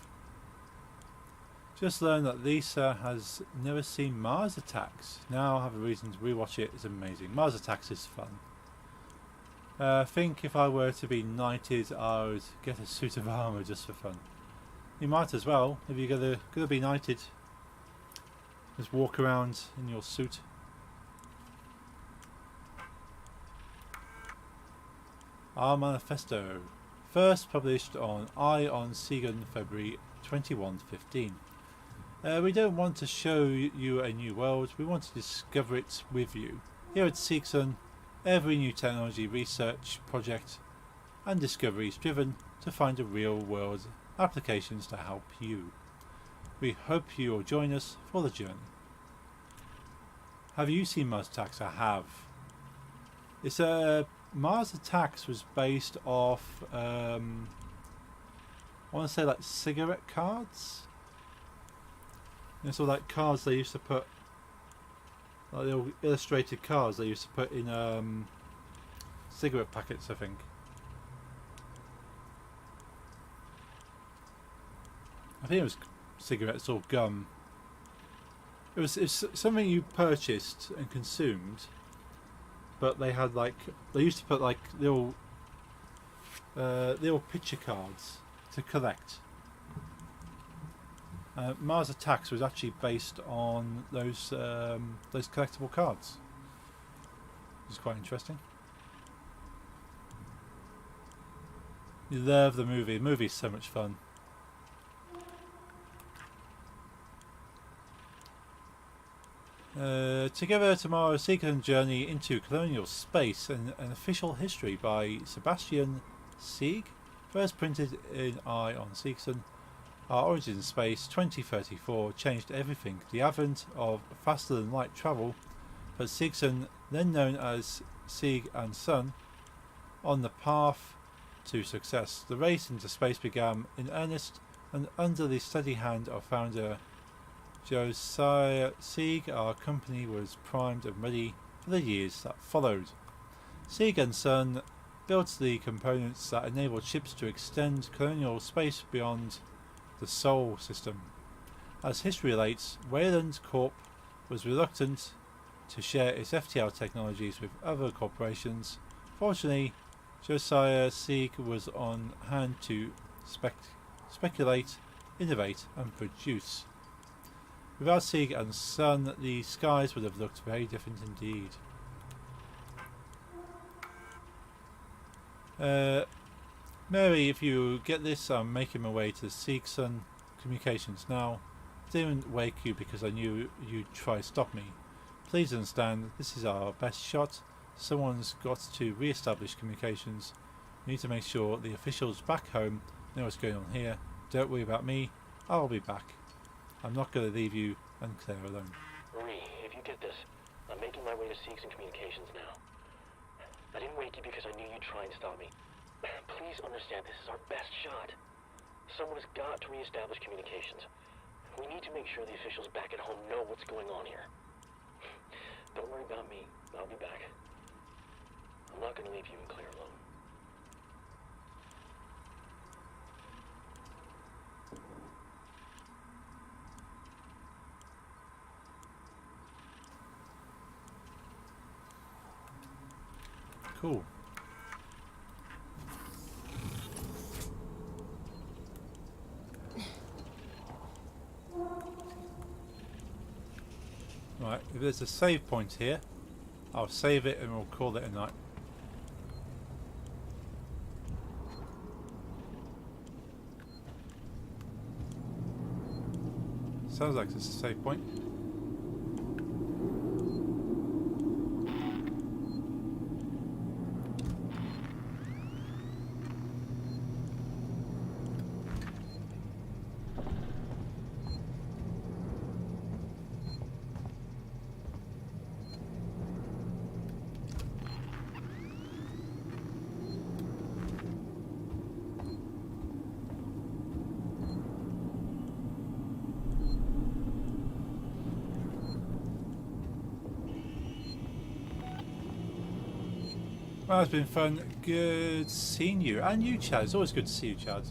Just learned that Lisa has never seen Mars Attacks. Now I have a reason to rewatch it. It's amazing. Mars Attacks is fun. I think if I were to be knighted, I would get a suit of armour just for fun. You might as well, if you're gonna be knighted. Just walk around in your suit. Our manifesto, first published on Eye on Segan, February 2115. We don't want to show you a new world, we want to discover it with you. Here at Seegson, every new technology research project and discovery is driven to find a real world applications to help you. We hope you will join us for the journey. Have you seen Mars Attacks? I have. It's Mars Attacks was based off I want to say like cigarette cards. You know, so like cards they used to put, like the illustrated cards they used to put in cigarette packets, I think. I think it was cigarettes or gum. It was something you purchased and consumed, but they had like, they used to put like little picture cards to collect. Mars Attacks was actually based on those collectible cards. It's quite interesting. You love the movie. The movie's so much fun. Together Tomorrow, Seeker's Journey into Colonial Space and an Official History by Sebastian Sieg, first printed in Eye on Seegson. Our origin in space 2034 changed everything. The advent of faster than light travel put Seegson, then known as Sieg and Son, on the path to success. The race into space began in earnest, and under the steady hand of founder Josiah Sieg, our company was primed and ready for the years that followed. Sieg and Son built the components that enabled ships to extend colonial space beyond the Sol system. As history relates, Wayland Corp was reluctant to share its FTL technologies with other corporations. Fortunately, Josiah Sieg was on hand to speculate, innovate and produce. Without Sieg and Son, the skies would have looked very different indeed. Mary, if you get this, I'm making my way to Seegson Communications now. Didn't wake you because I knew you'd try to stop me. Please understand, this is our best shot. Someone's got to re-establish communications. We need to make sure the officials back home know what's going on here. Don't worry about me, I'll be back. I'm not going to leave you and Claire alone. Marie, if you get this, I'm making my way to Seegson Communications now. I didn't wake you because I knew you'd try and stop me. Please understand, this is our best shot. Someone has got to re-establish communications. We need to make sure the officials back at home know what's going on here. Don't worry about me. I'll be back. I'm not going to leave you and Claire alone. Cool. Right, if there's a save point here, I'll save it and we'll call it a night. Sounds like it's a save point. Well, it's been fun. Good seeing you. And you, Chad. It's always good to see you, Chad.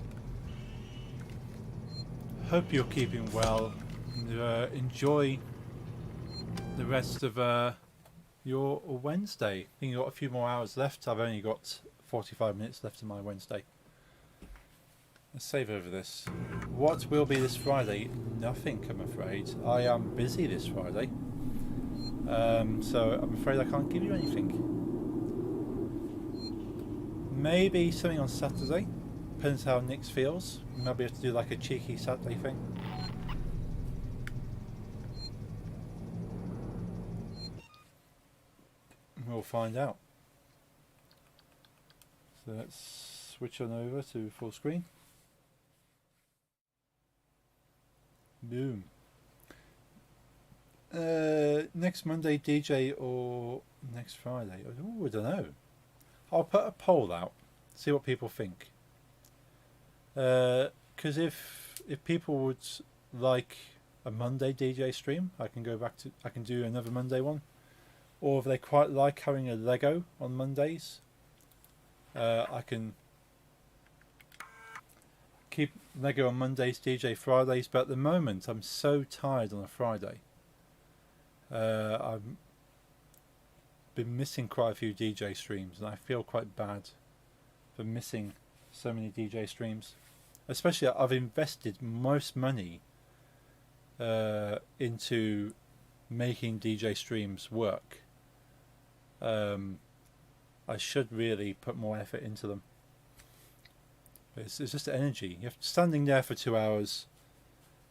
Hope you're keeping well. And, enjoy the rest of your Wednesday. I think you've got a few more hours left. I've only got 45 minutes left in my Wednesday. Let's save over this. What will be this Friday? Nothing, I'm afraid. I am busy this Friday. So I'm afraid I can't give you anything. Maybe something on Saturday. Depends how Nick's feels. Maybe have to do like a cheeky Saturday thing. We'll find out. So let's switch on over to full screen. Boom. Next Monday DJ or next Friday? Oh, I don't know. I'll put a poll out, see what people think. Because if people would like a Monday DJ stream, I can do another Monday one. Or if they quite like having a Lego on Mondays, I can keep Lego on Mondays, DJ Fridays. But at the moment, I'm so tired on a Friday. I've been missing quite a few DJ streams, and I feel quite bad for missing so many DJ streams. Especially, I've invested most money into making DJ streams work. I should really put more effort into them. It's just energy. You have to standing there for 2 hours,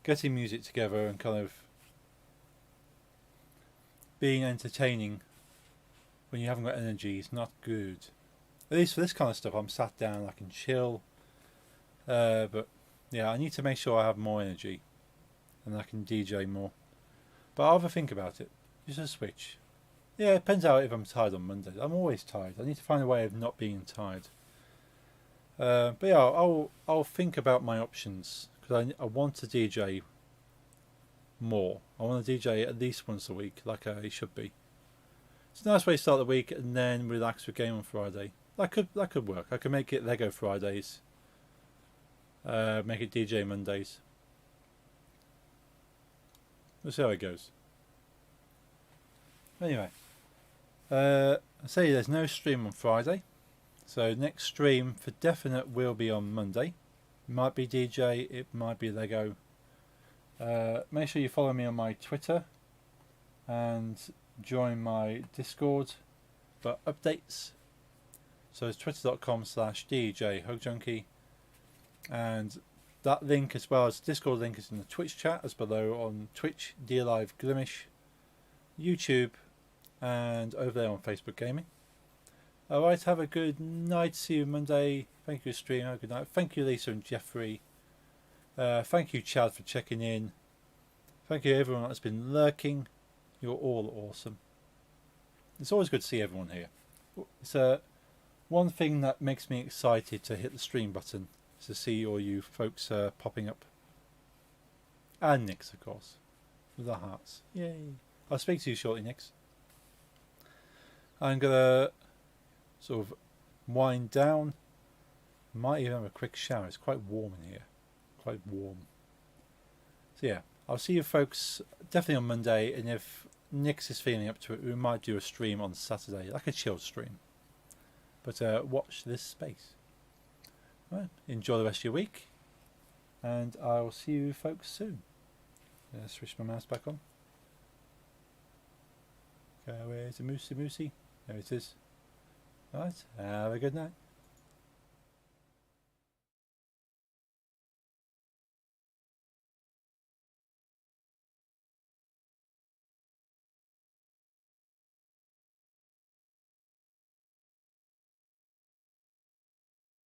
getting music together, and kind of being entertaining when you haven't got energy is not good. At least for this kind of stuff, I'm sat down, I can chill. But yeah, I need to make sure I have more energy and I can DJ more. But I'll have a think about it. Just a switch. Yeah, it depends how if I'm tired on Mondays. I'm always tired. I need to find a way of not being tired. But yeah, I'll think about my options because I want to DJ more. I want to DJ at least once a week, like I should be. It's a nice way to start the week and then relax with game on Friday. That could work. I could make it Lego Fridays. Make it DJ Mondays. We'll see how it goes. Anyway, I say there's no stream on Friday, so next stream for definite will be on Monday. It might be DJ, it might be Lego. Make sure you follow me on my Twitter and join my Discord for updates. So it's twitter.com/DJHugJunkie, and that link as well as Discord link is in the Twitch chat as below on Twitch, DLive Glimish, YouTube, and over there on Facebook Gaming. Alright, have a good night. See you Monday. Thank you, stream. Have a good night. Thank you, Lisa and Jeffrey. Thank you, Chad, for checking in. Thank you, everyone that's been lurking. You're all awesome. It's always good to see everyone here. It's one thing that makes me excited to hit the stream button is to see all you folks popping up. And Nix, of course, with the hearts. Yay! I'll speak to you shortly, Nix. I'm gonna sort of wind down. Might even have a quick shower. It's quite warm in here. Quite warm. So yeah, I'll see you folks definitely on Monday, and if Nix is feeling up to it, we might do a stream on Saturday, like a chilled stream. But watch this space. Right, enjoy the rest of your week, and I'll see you folks soon. Switch my mouse back on. Where's the moosey? There it is. Right, have a good night.